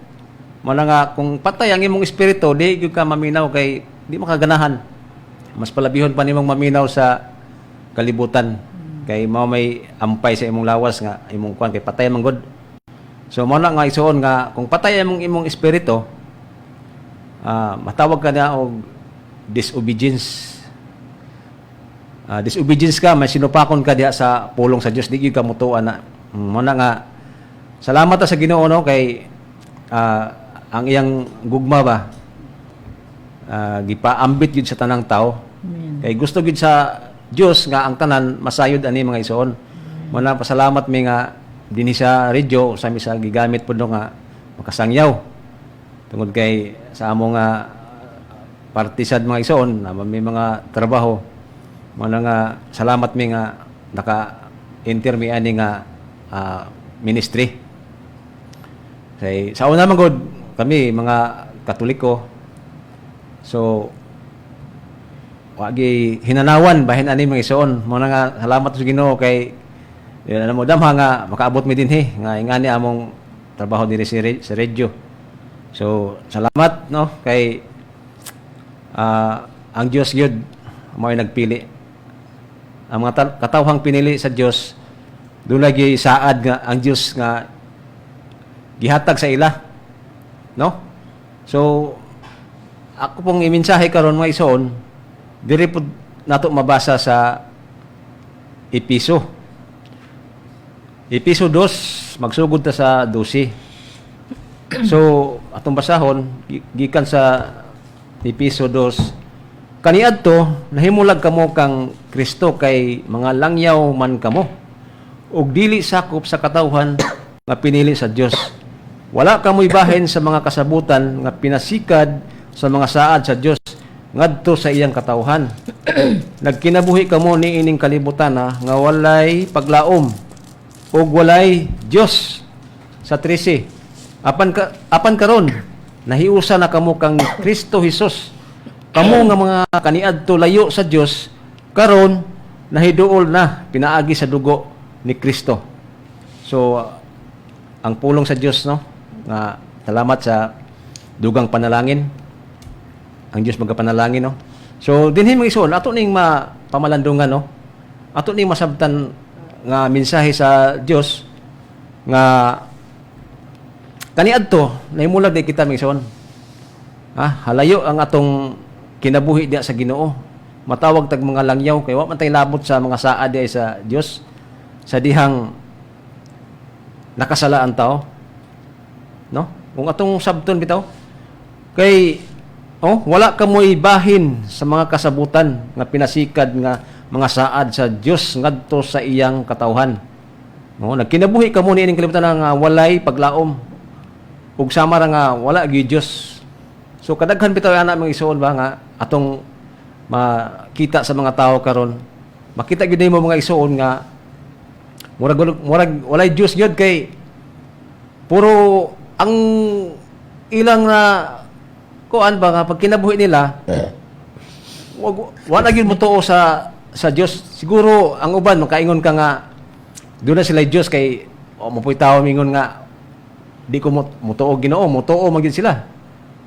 Mo na nga kung patay ang imong espiritu di gyud ka maminaw kay di makaganahan. Mas palabihon pa nimong maminaw sa kalibutan kay mao may ampay sa imong lawas nga imong kuan kay patay man gud. So mao na nga isuon nga kung patay imong espiritu matawag ka na og disobedience. Disobedience ka, may sinupakon ka diha sa pulong sa Dios, di gyud ka mutuan na. Mao na nga salamat ta sa Ginoo no kay ang iyang gugma ba gipaambit gyud sa tanang tao. Amen. Kay gusto gyud sa Dios nga ang tanan masayod ani mga igsoon. Muna pasalamat mi nga dinhi sa radyo sami sa gigamit pud nga makasangyaw. Tungod kay sa amo nga partisan mga igsoon na may mga trabaho. Muna nga salamat mi nga naka-enter mi ani nga ministry. Kay sa una man gud kami mga Katoliko. So wagi hinanawan bahin ani mga igsoon mo na nga salamat sa Ginoo kay yan mo damha nga makaabot mi dinhi nga ingani among trabaho diri sa radyo. So salamat no kay ang Dios gyud mao ay nagpili. Ang mga katawhang pinili sa Dios dunay gyud saad nga ang Dios nga gihatag sa ila. No? So ako pong imensahe karon mga igsoon diri po nato mabasa sa Episo 2 magsugod ta sa 12. So atong basahon gikan sa Episo 2 kaniadto nahimulag kamo kang Kristo kay mga langyaw man kamo ug dili sakop sa katawhan nga pinili sa Dios. Wala kamoy bahin sa mga kasabutan nga pinasikad sa mga saad sa Dios ngadto sa iyang katawhan. Nagkinabuhi kamo ni ining kalibutan nga walay paglaom ug walay Dios sa 13. Apan karon nahiusa na kamo kang Kristo Jesus. Kamo nga mga kaniadto layo sa Dios karon nahiduol na pinaagi sa dugo ni Kristo. So ang pulong sa Dios no nga salamat sa dugang panalangin. Ang Dios magapanalangin no. So dinhi mga igsoon ato ning pamalandungan no. Ato ning masabtan nga mensahe sa Dios nga kaniadto nahimulag di kita mga igsoon. Halayo ang atong kinabuhi diha sa Ginoo. Matawag tag mga langyaw kay wa man tay labot sa mga saad diha sa Dios sa dihang nakasala ang tao. No? Kung atong sabton bitaw kay wala ka mo'y bahin sa mga kasabutan nga pinasikad nga mga saad sa Dios ngadto sa iyang katawhan. Nagkinabuhi ka mo niining kalibutan nga walay paglaom. Ug sama ra nga wala gyud Dios. So kadaghan bitaw ana mga isuon ba nga atong makita sa mga tao karon. Makita gyud mo mga isuon nga murag walay Dios gyud kay puro ang ilang na kuan ba nga pag kinabuhi nila wala gyud mo tuo sa Dios. Siguro ang uban makaingon ka nga doon na sila Dios kay mapuy tao mingon nga di ko mutuo Ginoo, mutuo magid sila.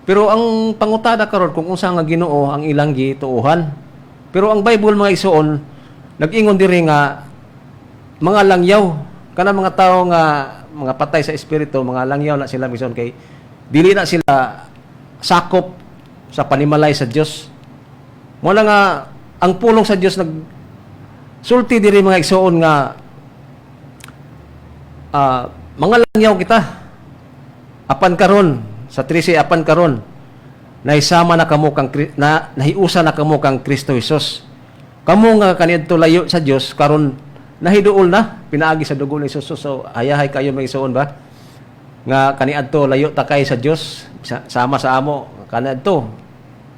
Pero ang pangutada karon kung unsa nga Ginoo ang ilang gituohan. Pero ang Bible mga isuon nag-ingon diri nga mga langyaw kana mga tao nga mga patay sa espiritu, mga langyaw na sila mison kay dili na sila sakop sa panimalay sa Dios. Mo na nga ang pulong sa Dios nag sulti diri mga isuon nga mga langyaw kita apan karon sa 13 apan karon nahisama na kamo kang nahiusa na kamo kang Kristo Hesus. Kamo nga kaniadto layo sa Dios karon nahiduol na pinaagi sa dugo ni Jesus. So ayahay kayo may isuon ba nga kaniadto layo ta kay sa Dios sama sa amo kaniadto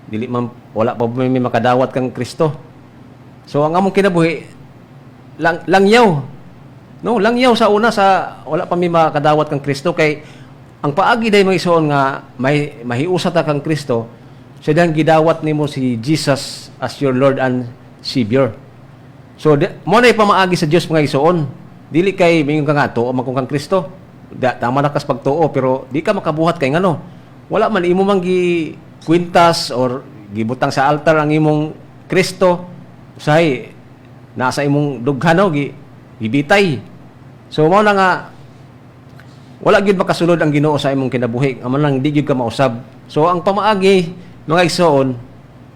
dili man wala pa may makadawat kang Kristo. So ang among kinabuhi langyaw langyaw sa una sa wala pa may makadawat kang Kristo kay ang paagi day mga isuon nga mahiusa ta kang Kristo sa dang gidawat nimo si Jesus as your Lord and Savior. So mo na pamaagi sa Dios mga isuon. Dili kay mingon ka nga tuo man kang Kristo. Tama na kas pagtuo pero di ka makabuhat kay ngano. Wala man imo man gi kwintas or gibutang sa altar ang imong Kristo. Usahay nasa imong dughano gibitay. So mo na nga wala gyud makasulod ang Ginoo sa imong kinabuhi aman lang di gyud ka mausab. So ang pamaagi mga igsoon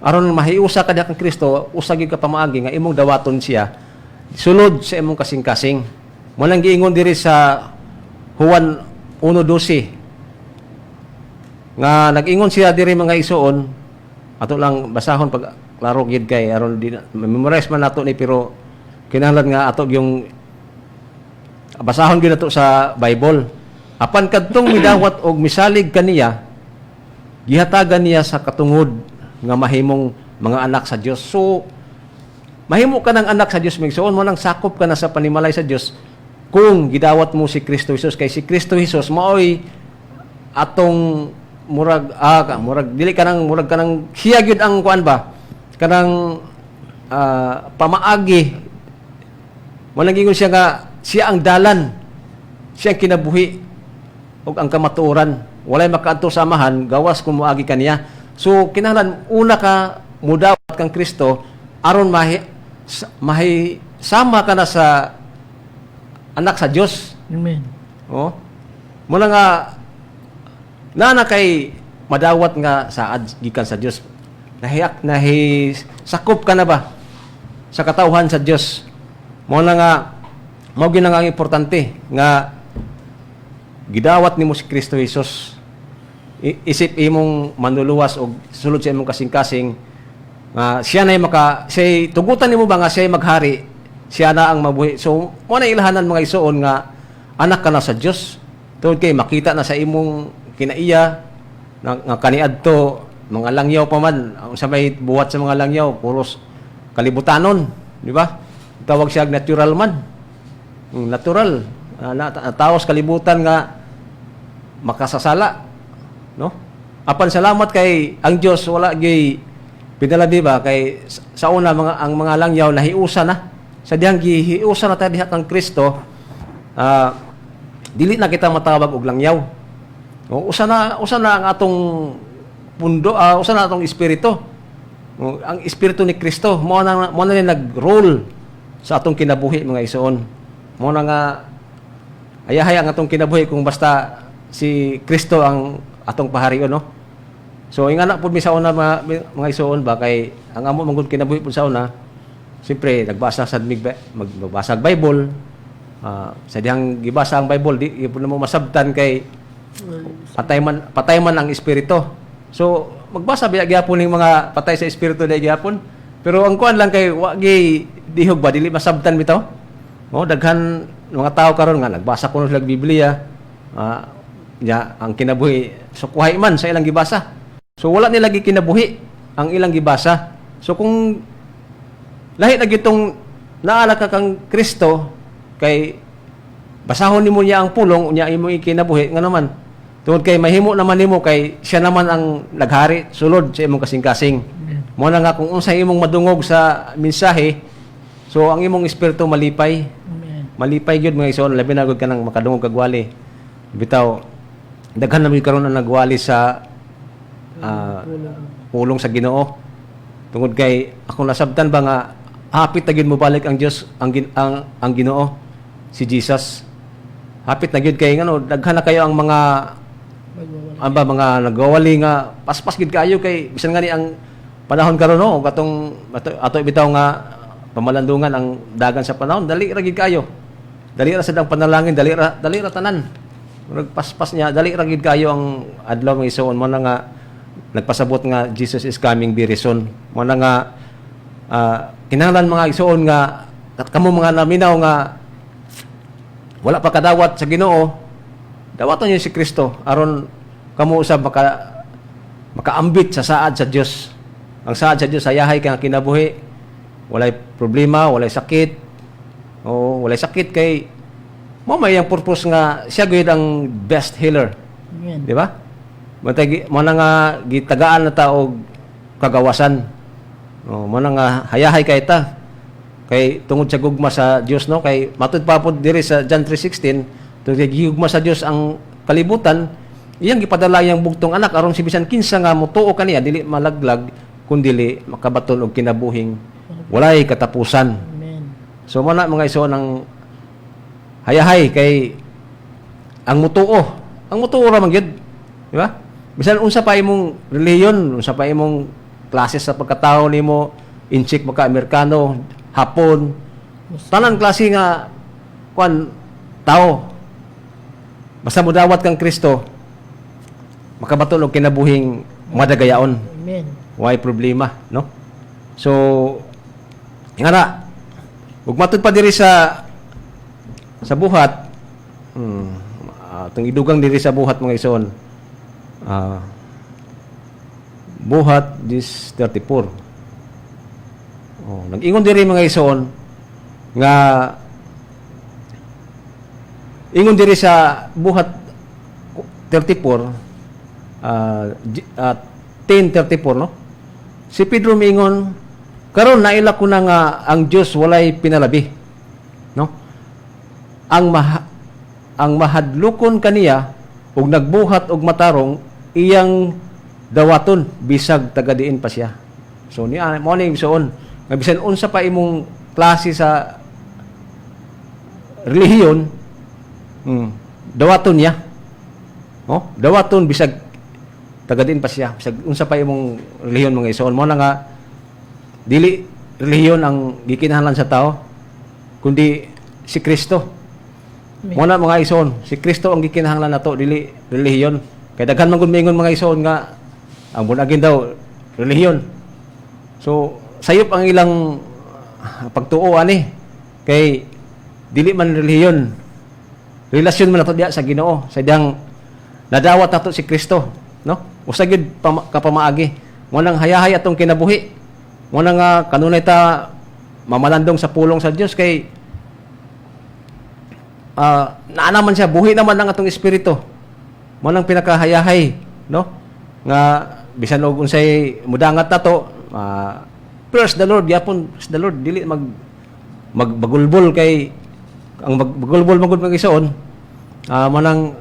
aron mahiusa ka kang Kristo usa gyud ka pamaagi nga imong dawaton siya sulod sa imong kasing-kasing. Mo lang giingon diri sa Juan 1:12 nga nag-ingon siya diri mga igsoon ato lang basahon pag klaro gyud kay aron di memorize man nato ni pero kinahanglan nga ato yung basahon gyud nato sa Bible. Apan kadtong midawat og misalig kaniya gihatagan niya sa katungod nga mahimong mga anak sa Dios. So mahimo ka ng anak sa Dios migsoon mo nang sakop ka na sa panimalay sa Dios kung gidawat mo si Kristo Hesus kay si Kristo Hesus maoy atong murag dili ka nang murag ka nang siya gyud ang kuan ba kanang pamaagi mo nang ingon siya nga siya ang dalan siya ang kinabuhi ug ang kamatuoran walay makaadto sa amahan gawas kung moagi kaniya. So kinahanglan una ka mudawat kang Kristo aron sama ka na sa anak sa Dios. Amen. Muna nga nana kay madawat nga saad gikan sa Dios. Sakop ka na ba sa katawhan sa Dios. Muna nga mao gyud ang importante nga gidawat nimo si Kristo Hesus. Isip imong manluluwas og sulod sa imong kasing-kasing nga siya na siya tugutan nimo ba nga siya maghari, siya na ang mabuhi. So mo na ilahanan mga isuon nga anak ka na sa Dios. Tungod kay makita na sa imong kinaiya nga kaniadto mga langyaw pa man ang sabay buhat sa mga langyaw puros kalibutanon, di ba? Tawag siya natural man. Natural taos kalibutan nga makasasala, no? Apan salamat kay ang Dios wala gyud pinalabi ba kay sa una ang mga langyaw nahiusa na sa dihang gihiusa na ta diha kang Kristo. Dili na kita matawag og langyaw. Usa na ang atong pundo, usa na atong espiritu. Ang espiritu ni Kristo mo na nag-role sa atong kinabuhi mga isuon. Mo na nga ayahay ang atong kinabuhi kung basta si Kristo ang atong paharion, no? So ingana pud mi sa una mga isuon ba kay ang amo mangud kinabuhi pud sa una siyempre nagbasa sa magbasa og Bible. Sa dihang gibasa ang Bible di pud mo masabtan kay patay man ang espiritu. So magbasa biya gyapon ning mga patay sa espiritu day gyapon. Pero ang kuan lang kay wa gi dihog ba dili masabtan bitaw. Daghan mga tao karon nga nagbasa kuno sila Biblia, nya ang kinabuhi so kuhay man sa ilang gibasa. So wala nila kinabuhi ang ilang gibasa. So kung lahi na gitong naala ka kang Kristo kay basahon nimo niya ang pulong nya imo ikinabuhi nga naman. Tungod kay mahimo naman nimo kay siya naman ang naghari sulod sa imong kasing-kasing. Mo na nga kung unsay imong madungog sa mensahe, so ang imong espiritu malipay. Amen. Malipay gyud mga igsoon, labi na gud kanang makadungog kag wali. Bitaw daghan na mi karon ang nagwali sa pulong sa Ginoo. Tungod kay akong nasabtan ba nga hapit na gyud mo balik ang Dios ang Ginoo si Jesus. Hapit na gyud kay ngano daghan na kayo ang mga mga nagwawali nga paspas gid kayo kay bisan nga ni ang panahon karon no katong ato bitaw nga pamalandungan ang dagan sa panahon dali ra gid kayo. Dali ra sadang panalangin, dali ra tanan. Nagpaspas niya, dali ra gid kayo ang adlaw nga isuon mo na nga nagpasabot nga Jesus is coming very soon. Mo na nga kinahanglan mga isuon nga kamo mga naminaw nga wala pa kadawat sa Ginoo, dawaton niyo si Kristo aron kamo usab makaambit sa saad sa Dios. Ang saad sa Dios ayahay kang kinabuhi. Walay problema, walay sakit. O walay sakit kay mo may ang purpose nga siya gyud ang best healer. Amen. Di ba? Mo na nga gitagaan na ta og kagawasan. O mo na nga hayahay kay ta. Kay tungod sa gugma sa Dios no kay matud pa pod diri sa John 3:16 tungod kay gigugma sa Dios ang kalibutan iyang gipadala iyang bugtong anak aron si bisan kinsa nga motuo kaniya dili malaglag kun dili makabaton og kinabuhing walay katapusan. Amen. So mo na mga iso ng hayahay kay ang mutuo ra man gyud di ba? Bisan unsa pa imong reliyon, unsa pa imong klase sa pagkatao nimo, inchik maka Amerikano, Hapon, tanan klase nga kuan tao. Basta mo dawat kang Kristo, makabaton og kinabuhing madagayaon. Amen. Why problema, no? So, ingana, ug matud pa diri sa buhat, itong idugang diri sa buhat mga ison, buhat this 34. Nag-ingon diri mga ison nga ingon diri sa buhat 34 10:34 no. Si Pedro mingon karon naila ko na nga ang Dios walay pinalabi. No? Ang mahadlukon kaniya ug nagbuhat og matarong iyang dawaton bisag tagadiin pa siya. So ni mo ning suon nga bisan unsa pa imong klase sa relihiyon dawaton niya. No? Dawaton bisag tagadin pa siya. Bisag unsa pa imong relihiyon mga ison mo na nga dili relihiyon ang gikinahanglan sa tao kundi si Kristo. Mo na mga ison, si Kristo ang gikinahanglan nato dili relihiyon. Kay daghan man gud mingon mga ison nga ang bunagin daw relihiyon. So sayop ang ilang pagtuo ani kay dili man relihiyon. Relasyon man nato diha sa Ginoo, sa diyang nadawat nato si Kristo, no? Usa gid kapamaagi. Mo nang hayahay atong kinabuhi. Mo nang kanunay ta mamalandong sa pulong sa Dios kay naa naman siya buhi naman ang atong espiritu. Mo nang pinakahayahay, no? Nga bisan og unsay mudangat nato, praise the Lord, yapon the Lord dili magbagulbol kay ang magbagulbol magud mga ison. Mo nang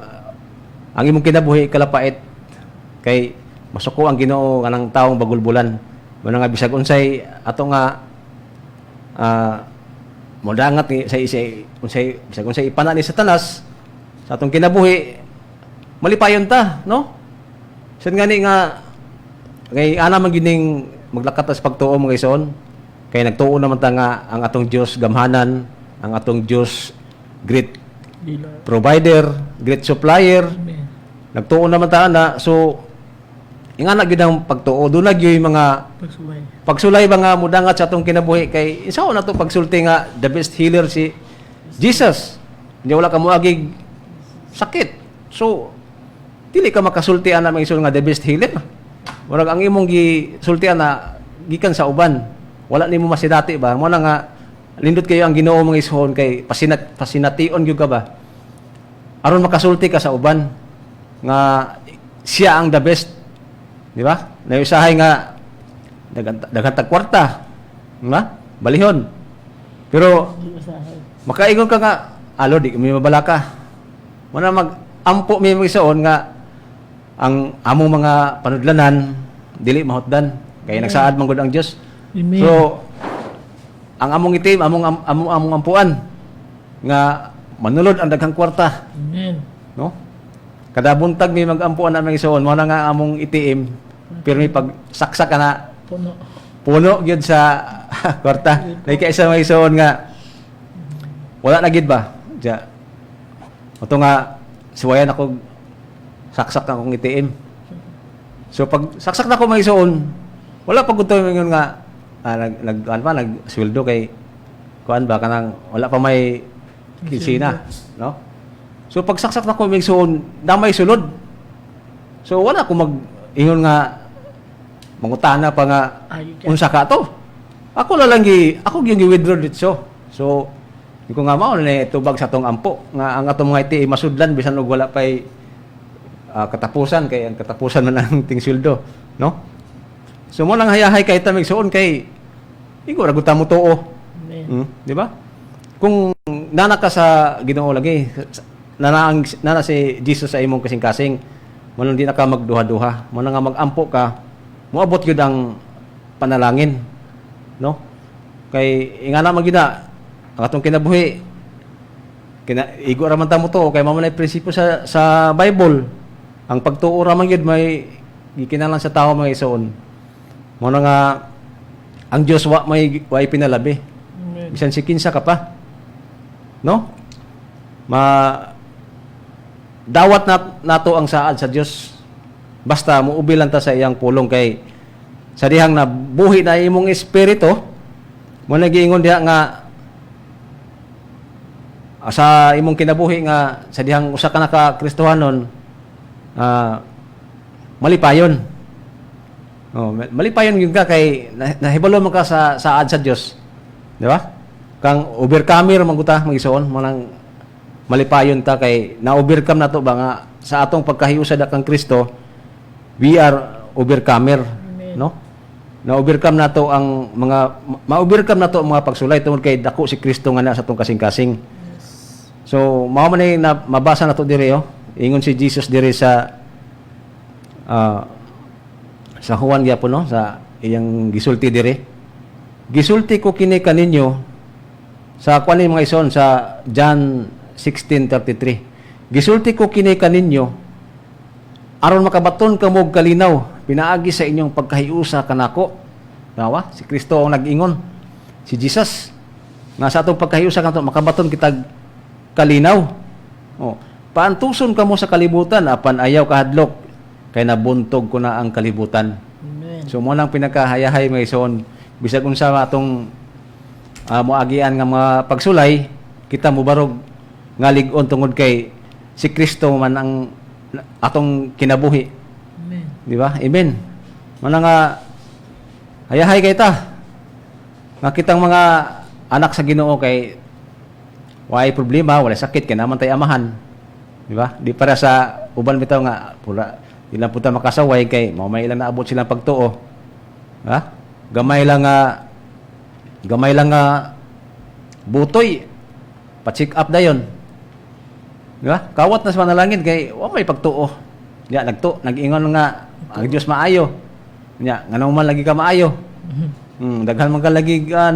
ang imong kinabuhi kalapait kay masuko ang Ginoo kanang taong bagulbulan. Mo nga bisag unsay ato nga modangat ni sa unsay bisag unsay ipana ni Satanas sa atong kinabuhi malipayon ta, no? Sen gani nga kay ana man gining maglakat sa pagtuo mga ison kay nagtuo naman ta nga ang atong Dios gamhanan, ang atong Dios great provider, great supplier. Amen. Nagtuo naman ta na so ingana gyud ang pagtuo do na gyud mga pagsulay ba nga mudangat sa atong kinabuhi kay isaw na to pagsulti nga the best healer si Jesus. Nya wala ka moagig sakit. So dili ka makasultian na mga nga the best healer. Murag ang imong gisultian na gikan sa uban. Wala nimo masidati ba? Mo na nga lindot kayo ang Ginoo mga isuon kay pasination gyud ka ba? Aron makasulti ka sa uban nga siya ang the best. Di ba? Nayusahay nga daghan tag kwarta. Nga? Balihon. Pero makaingon ka nga, alo di mi mabalaka. Mo na mag-ampo mi mga isuon nga ang among mga panudlanan dili mahutdan kay nagsaad man gud ang Dios. Amen. So ang among itim among ampuan nga manulod ang daghang kwarta, Amen. no? Kada buntag mi mag-ampuan na mga isuon mo na nga among itiim pero may pagsaksak ka na puno gyud sa kwarta. Nay kay isa mga isuon nga wala na gid ba? Diya. Oto nga suwayan ako saksak na akong itiim. So pag saksak na ako mga isuon, wala pa gud ingon nga nag-sweldo kay kuan ba kanang wala pa may kisina, no? So pag saksak na ako mga isuon, damay sulod. So wala ko mag-ingon nga mangutana pa nga unsa ka to. Ako ako gyud gi-withdraw dito. So di ko nga mao na tubag sa tong ampo nga ang atong mga iti masudlan bisan og wala pay katapusan kay ang katapusan man ang ting sweldo, no? So mo lang hayahay kay tamig suon kay igo ra gud ta mo tuo. Di ba? Kung nana ka sa Ginoo lagi, nana si Jesus sa imong kasing-kasing, mo lang di na ka magduha-duha, mo na nga mag-ampo ka, moabot gyud ang panalangin, no? Kay ingana man gyud na ang atong kinabuhi igo ra man ta mo tuo kay mao man ay prinsipyo sa Bible. Ang pagtuo ra man gyud may gikinahanglan sa tawo mga isuon. Mo na nga ang Dios way pinalabi. Bisan si kinsa ka pa. No? Dawat nato ang saad sa Dios. Basta muubi lang ta sa iyang pulong kay sa dihang na buhi na imong espiritu mo nagiingon diha nga sa imong kinabuhi nga sa dihang usa ka naka Kristohanon malipayon. Malipayon gyud ka kay nahibalo man ka sa saad sa Dios. Di ba? Kang overcomer man guta magisuon mo nang malipayon ta kay na-overcome nato ba nga sa atong pagkahiusad kang Kristo we are overcomer, no? Na-overcome nato ang mga ma-overcome nato ang mga pagsulay tungod kay dako si Kristo nga na sa atong kasing-kasing. So mao man ni mabasa nato diri ingon si Jesus diri sa Juan gyapon no sa iyang gisulti diri. Gisulti ko kini kaninyo sa kuan mga ison sa John 16:33. Gisulti ko kini kaninyo aron makabaton kamo og kalinaw pinaagi sa inyong pagkahiusa kanako. Nawa si Kristo ang nag-ingon. Si Jesus nga sa atong pagkahiusa kanto makabaton kitag kalinaw. Oh, paantuson kamo sa kalibutan apan ayaw kahadlok kay nabuntog ko na ang kalibutan. Amen. So mo nang pinakahayahay mga ison bisag unsa atong moagian nga mga pagsulay kita mubarog nga lig-on tungod kay si Kristo man ang atong kinabuhi. Amen. Di ba? Amen. Mana nga hayahay kay ta nga kitang mga anak sa Ginoo kay walay problema, walay sakit kay naman tay amahan. Di ba? Di para sa uban bitaw nga pula ilang puta makasaway kay mao may ilang naabot silang pagtuo. Ha? Gamay lang nga butoy pa-check up dayon. Di ba? Kawat na sa manalangin kay wa may pagtuo. Ya nag-ingon nga ang Dios maayo. Nya nganong man lagi ka maayo. Daghan man ka lagi nga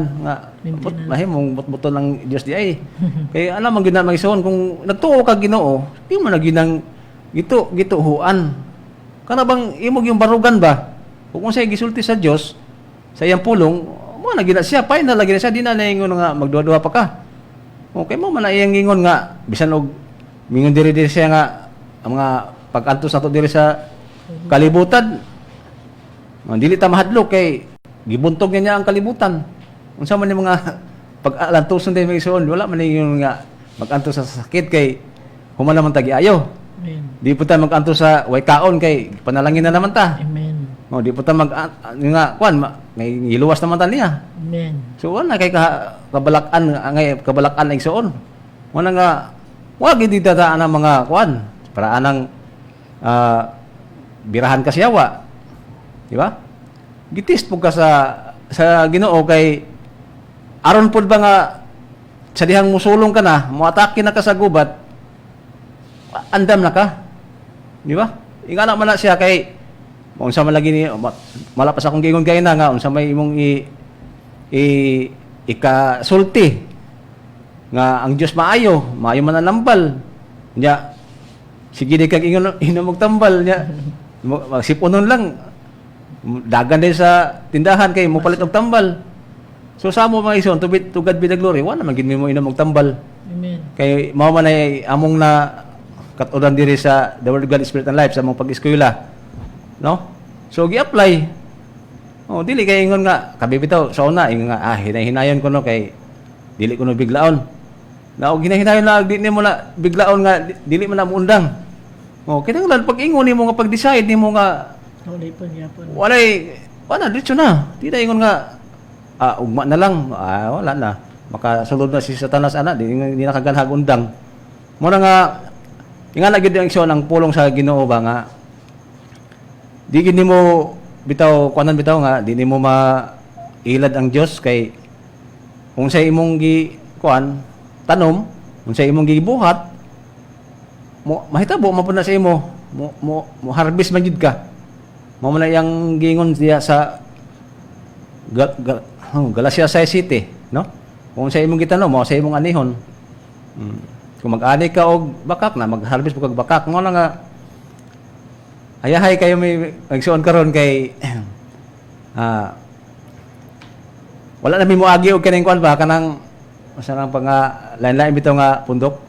mahimong butbuton ng Dios di ay. Kay alam man gyud na magisuon kung nagtuo ka Ginoo, di mo na ginang gituhuan. Kana bang imog yung barugan ba? Kung unsay gisulti sa Dios sa iyang pulong, mo na gina siya pay na lagi na siya di na naingon nga magduha-duha pa ka. Okay mo man na iyang ingon nga bisan og mingon diri siya nga ang mga pag-antos nato diri sa kalibutan. Dili ta mahadlok kay gibuntog niya ang kalibutan. Unsa man yung mga pag-alantuson din may isuon, wala man yung nga maganto sa sakit kay human naman tagi ayo. Amen. Di po ta maganto sa way kaon kay panalangin na naman ta. Amen. Oh, di po ta nga kwan may iluwas naman ta niya. Amen. So wala kay kabalakan ngay kabalakan ang igsoon. Wala nga wag gid dita ang mga kwan para anang birahan ka siyawa. Di ba? Gitis po ka sa Ginoo kay aron pud ba nga sa dihang musulong ka na, moatake na ka sa gubat, andam na ka. Di ba? Ingana man na siya kay unsa man lagi ni malapas akong gingon kay na nga unsa may imong ikasulti nga ang Dios maayo man ang lambal. Nya sige di kag ingon magtambal nya magsipunon lang dagan din sa tindahan kay mo palit og tambal. So sa mo mga ison to God be the glory, wala man gid mo inom og tambal. Amen. Kay mao man ay among na katudan diri sa The Word of God Spirit and Life sa among pag-eskwela. No? So gi-apply. Oh, dili kay ingon nga kabibitaw sa una ingon nga hinay-hinayon ko no kay dili ko no biglaon. Na og hinay-hinayon na dili mo na biglaon nga dili man na muundang. Oh, kinahanglan pag ingon nimo nga pag-decide nimo nga Wala po niya po. wala diretso na. Di na ingon nga ugma na lang. Wala na. Makasulod na si Satanas ana, di na kaganhag undang. Mo na nga ingana gid ang isyon ang pulong sa Ginoo ba nga di gid nimo bitaw kuanan bitaw nga di nimo mailad ang Dios kay kung sa imong tanom, kung sa imong gibuhat mahitabo man pud na sa imo mo harvest man jud ka. Mao man yang gingon diya sa Galatia 6:7, no? Kung sa imong gitanom, mo sa imong anihon. Kung mag-ani ka og bakak na mag-harvest mo kag bakak, mo na nga ayahay kayo may magsuon karon kay wala na mi moagi og kaning kuan ba kanang masarang pa nga lain-lain bitaw nga pundok.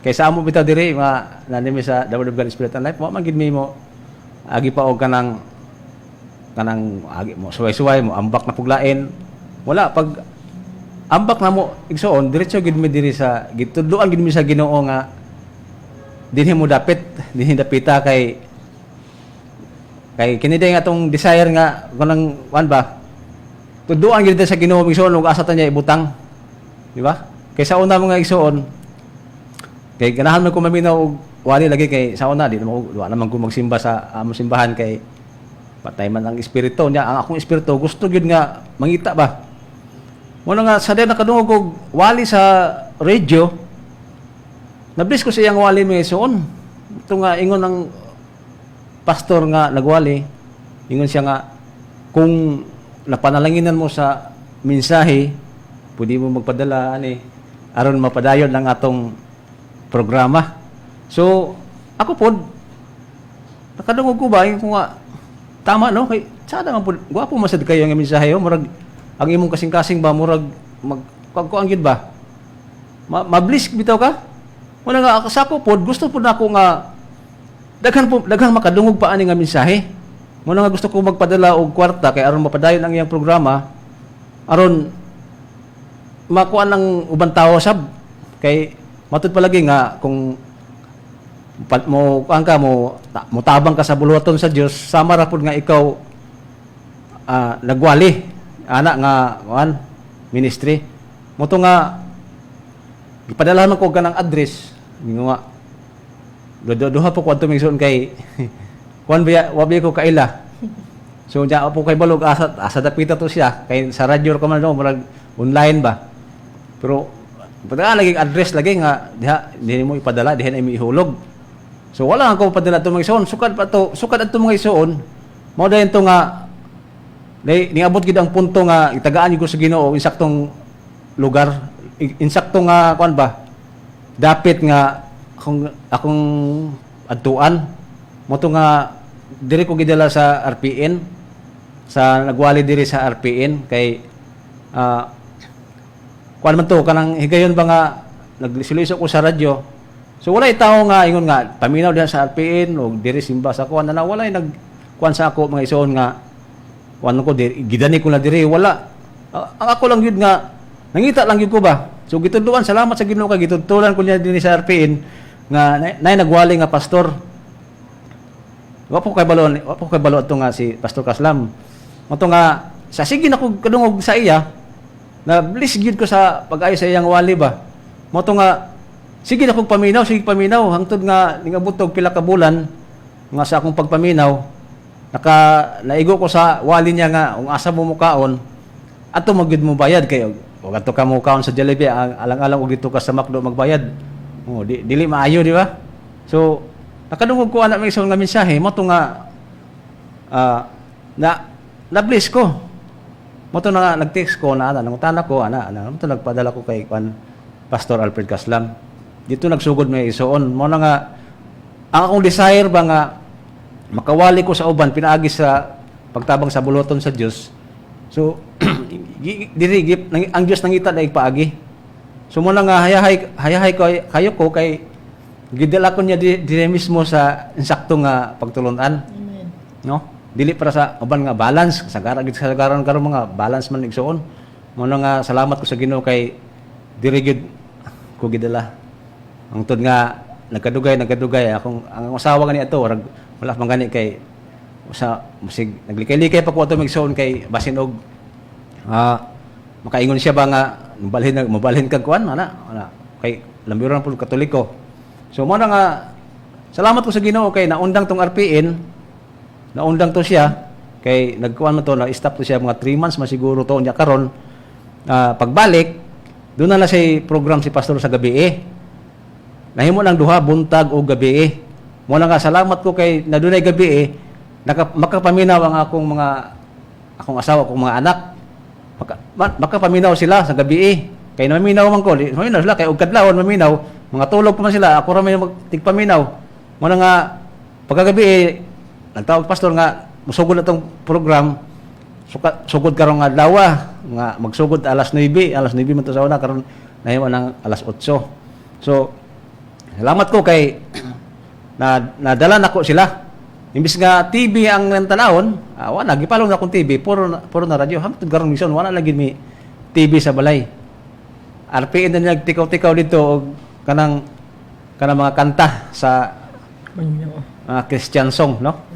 Kay sa amo bitaw diri nga nanimi sa The Word of God Spirit and Life, wa man gid mi mo agi pa og kanang agi mo suway-suway mo ambak na puglain. Wala pag ambak na mo igsoon diretso gid mi diri sa gitudloan gid mi sa Ginoo nga dinhi mo dinhi dapita kay kini day nga tong desire nga kanang wan ba tudloan gid sa Ginoo igsoon ug asa ta niya ibutang, di ba? Kay sa una mga igsoon kay ganahan man ko maminaw og wali lagi kay sa una di naman ko magsimba sa among simbahan kay patay man ang espiritu niya. Ang akong espiritu gusto gyud nga mangita ba. Muna nga sa din nakadungog og wali sa radio. Nablis ko sa iyang wali mga isuon. Ito nga ingon ng pastor nga nagwali. Ingon siya nga kung napanalanginan mo sa mensahe, pwede mo magpadala aron mapadayon lang atong programa. So ako pod nakadungog ko ba yung nga tama no kay sada man pod gwapo masad kayo nga mensahe murag ang imong kasing-kasing ba murag magkuan gid ba mablis bitaw ka wala nga sa ko pod gusto pod nako nga daghang makadungog pa ani nga mensahe mo nga gusto ko magpadala og kwarta kay aron mapadayon ang iyang programa aron makuan ng ubang tao sab kay matud palagi nga kung mo tabang ka sa buluhaton sa Dios sama ra pud nga ikaw nagwali ana nga ministry mo to nga ipadalahan ko kanang address ningo nga duha po kwadto migsuon kay kuan biya wabi ko kaila so ja po kay balog asa dapita to siya kay sa radyo ko man murag online ba pero padala lagi address lagi nga diha mo ipadala diha na ihulog. So wala ako padala to mga isuon sukad adto mga isuon mao dayon to nga niabot gid ang punto nga itagaan ko sa Ginoo insaktong lugar insakto nga kuan ba dapit nga akong adtuan mo to nga diri ko gidala sa RPN sa nagwali diri sa RPN kay kuan man to kanang higayon ba nga nagsiliso ko sa radyo. So wala tao nga ingon nga paminaw diha sa RPN o diri simba sa kuan na wala nagkuan sa ako mga isuon nga kuan ko diri gidani ko na diri wala ang ako lang gyud nga nangita lang gyud ko ba So gitudluan, salamat sa Ginoo kay gitudtulan ko niya dinhi sa RPN nga nay nagwali nga pastor. Wa po kay balo ato nga si Pastor Kaslam. Moto nga sa sige na ko kadungog sa iya na bless gyud ko sa pag-ayo sa iyang wali ba. Moto nga sige na kog paminaw, hangtod nga ningabot og pila ka bulan nga sa akong pagpaminaw naigo ko sa wali niya nga kung asa mo mukaon ato magyud mo bayad kay ug ato ka mukaon sa Jollibee alang-alang og dito ka sa McDo magbayad. Dili maayo di ba? So nakadungog ko ana may isang nga mensahe mo to nga na bless ko. Mo to nga nag-text ko na nangutana ko mo to nagpadala ko kay Pastor Alfred Kaslam. Dito nagsugod may isuon mo na nga ang akong desire ba nga makawali ko sa uban pinaagi sa pagtabang sa buloton sa Dios. So diri ang Dios nangita na paagi. So mo na nga hayahay ko kayo ko kay gidala ko niya dire mismo sa insakto nga pagtulunan. Amen. No? Dili para sa uban nga balance sa karon mga balance man igsuon. Mo na nga salamat ko sa Ginoo kay diri gid ko gidala. Ang tud nga nagkadugay akong ang asawa gani ato wala pang gani kay sa musig naglikay-likay pa ko ato migsuon kay basin og makaingon siya ba nga mabalhin kag kuan ana kay lambiron pud Katoliko. So mo na nga salamat ko sa Ginoo kay naundang tong RPN, naundang to siya kay nagkuan mo to na stop to siya mga 3 months masiguro to nya karon pagbalik doon na siya program si pastor sa gabi nahimo lang duha buntag o gabi mo na nga salamat ko kay nadunay gabi makapaminaw ang akong asawa kong mga anak makapaminaw sila sa gabi kay maminaw man ko maminaw sila kay og kadlawon maminaw mga tulog pa man sila ako ra may magtigpaminaw mo na nga pagkagabi nagtawag pastor nga musugod na tong program sugod karon nga adlaw nga magsugod alas 9 man to sa una karon nahimo nang alas 8 so salamat ko kay nadala nako sila imbis nga TV ang tanawon wala gipalong na akong TV puro na radyo hangtod karon mission wala lagi mi TV sa balay RPN na nagtikaw-tikaw dito og kanang mga kanta sa Christian song no.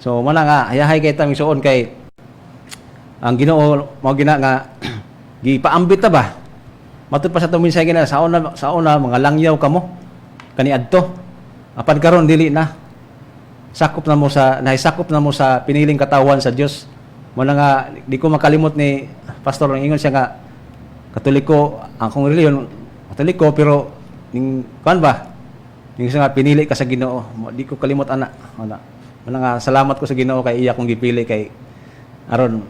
So mo na nga hayahay kay ta misuon kay ang Ginoo mao gina nga gipaambit ta ba matud pa sa tumin sa gina sa una mga langyaw kamo kani adto apan karon dili na nahisakop na mo sa piniling katawan sa Dios mo na nga di ko makalimot ni pastor ang ingon siya nga Katoliko akong reliyon Katoliko pero ning kan ba ning nga pinili ka sa Ginoo di ko kalimot ana mo na nga salamat ko sa Ginoo kay iya kong gipili kay aron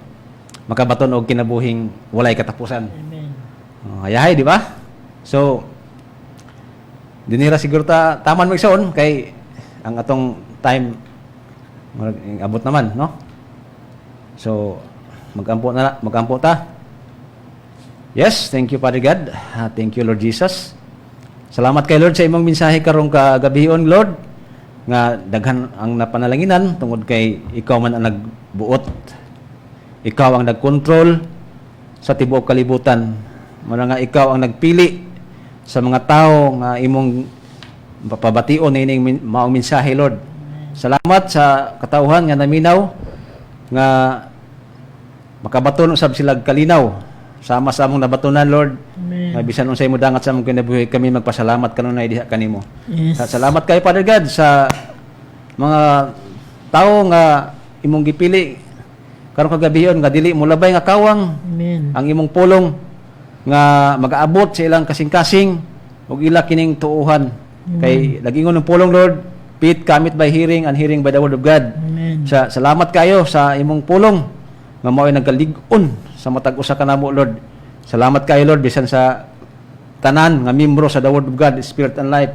makabaton og kinabuhing walay katapusan. Amen. Hayahay di ba? So dinira siguro taman magsaon kay ang atong time abot naman no. So magampo ta. Yes, thank you Father God. Thank you Lord Jesus. Salamat kay Lord sa imong mensahe karong kagabihon Lord nga daghan ang napanalanginan tungod kay ikaw man ang nagbuot. Ikaw ang nagkontrol sa tibuok kalibutan. Muna nga ikaw ang nagpili sa mga tao nga imong papabation ining maong mensahe Lord. Salamat sa katawhan nga naminaw nga makabaton usab sila kalinaw sama sa among nabatunan Lord. Amen. Nga bisan unsay mo dangat sa among kinabuhi kami magpasalamat kanunay diha kanimo. Yes. Salamat kay Father God sa mga tao nga imong gipili karong kagabihon nga dili mo labay nga kawang. Amen. Ang imong pulong nga mag-aabot sa ilang kasing-kasing ug ila kining tuuhan. Kay lagingon ng pulong Lord, faith cometh by hearing and hearing by the word of God. Amen. Salamat kayo sa imong pulong nga mao'y nagalig-on sa matag usa kanamo Lord. Salamat kayo Lord bisan sa tanan nga membro sa the word of God, Spirit and Life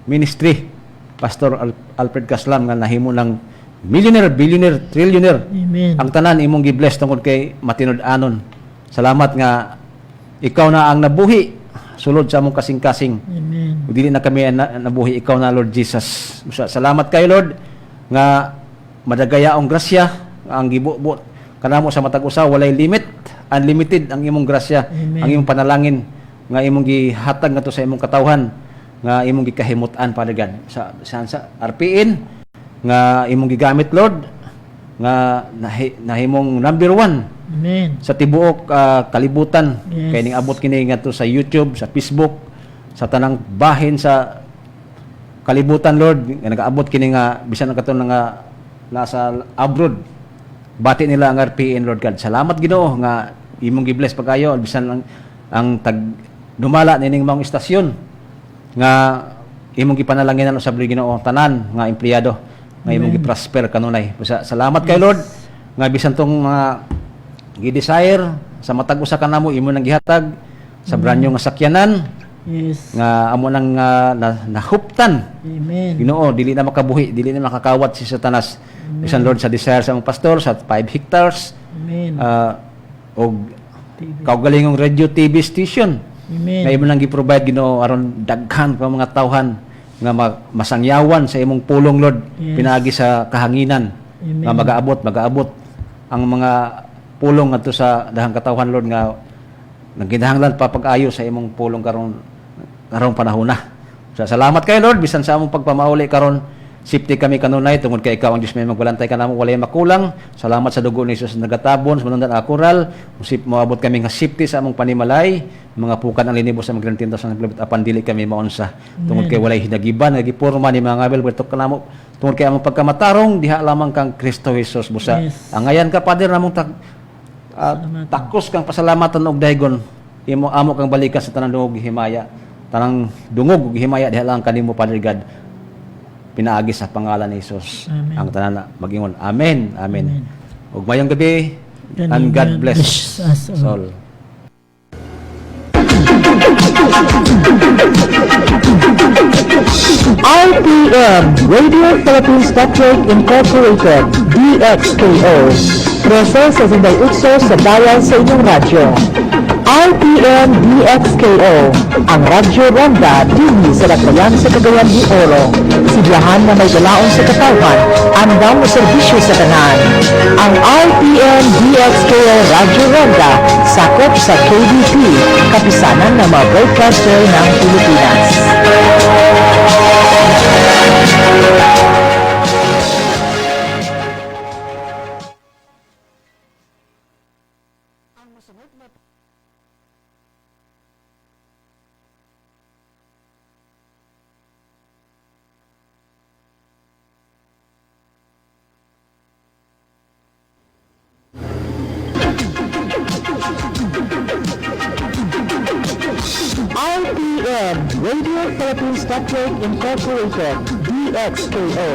Ministry. Pastor Alfred Kaslam nga nahimo ng millionaire, billionaire, trillionaire. Amen. Ang tanan imong gi-bless tungod kay matinud-anon. Salamat nga ikaw na ang nabuhi sulod sa among kasing-kasing. Amen. Ug dili na kami nabuhi ikaw na Lord Jesus. Salamat kayo Lord nga madagayaong grasya ang gibuot kanamo sa matag usa walay limit, unlimited ang imong grasya, Amen. ang imong panalangin nga imong gihatag ngadto sa imong katawhan nga imong gikahimutan Father God sa RPN nga imong gigamit Lord nga nahimong number 1 Amen. sa tibuok kalibutan. Yes. Kay ning abot kini ngadto sa YouTube, sa Facebook, sa tanang bahin sa kalibutan Lord nga nagaabot kini nga bisan ang katon nga nasa abroad. Bati nila ang RPN Lord God. Salamat Ginoo nga imong gi-bless pagayo bisan ang tag dumala nining mga istasyon nga imong gipanalangin sa Ginoo tanan nga empleyado nga imong gi-prosper kanunay. Salamat kay Lord nga bisan tong mga gi-desire sa matag usa kanamo imo nang gihatag sa brand new nga sakyanan Yes. nga amo nang nahuptan. Amen. Ginoo dili na makabuhi, dili na makakawat si Satanas. Bisan Lord sa desire sa among pastor sa 5 hectares Amen. og kaugalingong radio TV station. Amen. Nga imo nang gi-provide Ginoo aron daghan pa mga tawhan nga masangyawan sa imong pulong Lord Yes. pinaagi sa kahanginan. Amen. Nga magaabot ang mga pulong ngadto sa dahang katawhan Lord nga nagkinahanglan pa pag-ayo sa imong pulong karong panahon na. Salamat kay Lord bisan sa among pagpamauli karon safety kami kanunay tungod kay ikaw ang Dios may magbalantay kanamo walay makulang. Salamat sa dugo ni Jesus nagatabon sa manundan akural. Usip moabot kami nga safety sa among panimalay, mga pukan ang linibos sa mga tinta sa naglabit apan dili kami maunsa. Tungod kay walay hinagiban nagipurma ni mga ngabel bertok kanamo. Tungod kay among pagkamatarong diha lamang kang Kristo Jesus busa. Yes. Angayan ka Father namong takos kang pasalamatan og daygon imo amo kang balikan sa tanang dungog himaya tanang dungog ug himaya diha lang kanimo Father God pinaagi sa pangalan ni Jesus. Amen. Ang tanan na magingon amen amen, Amen. ug mayong gabi and God bless us all. all. RPM, Radio Philippines Network Incorporated, DXKO. Proseso sa utso sa bayan sa inyong radyo. RPM DXKO, ang Radyo Ronda, TV sa Latayan sa Cagayan de Oro. Sibiyahan na may galaon sa katawhan, andam mo serbisyo sa tanan. Ang RPM DXKO Radyo Ronda, sakop sa KBP, kapisanan ng mga broadcaster ng Pilipinas. RPM, Radio Philippines Network Incorporated, DXKO.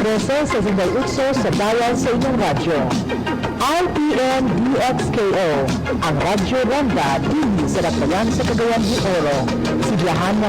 Proseso sa utso sa bayan sa inyong radyo. RPM DXKO, ang Radyo Ronda, TV sa Latayan sa Cagayan de Oro. Sibiyahan na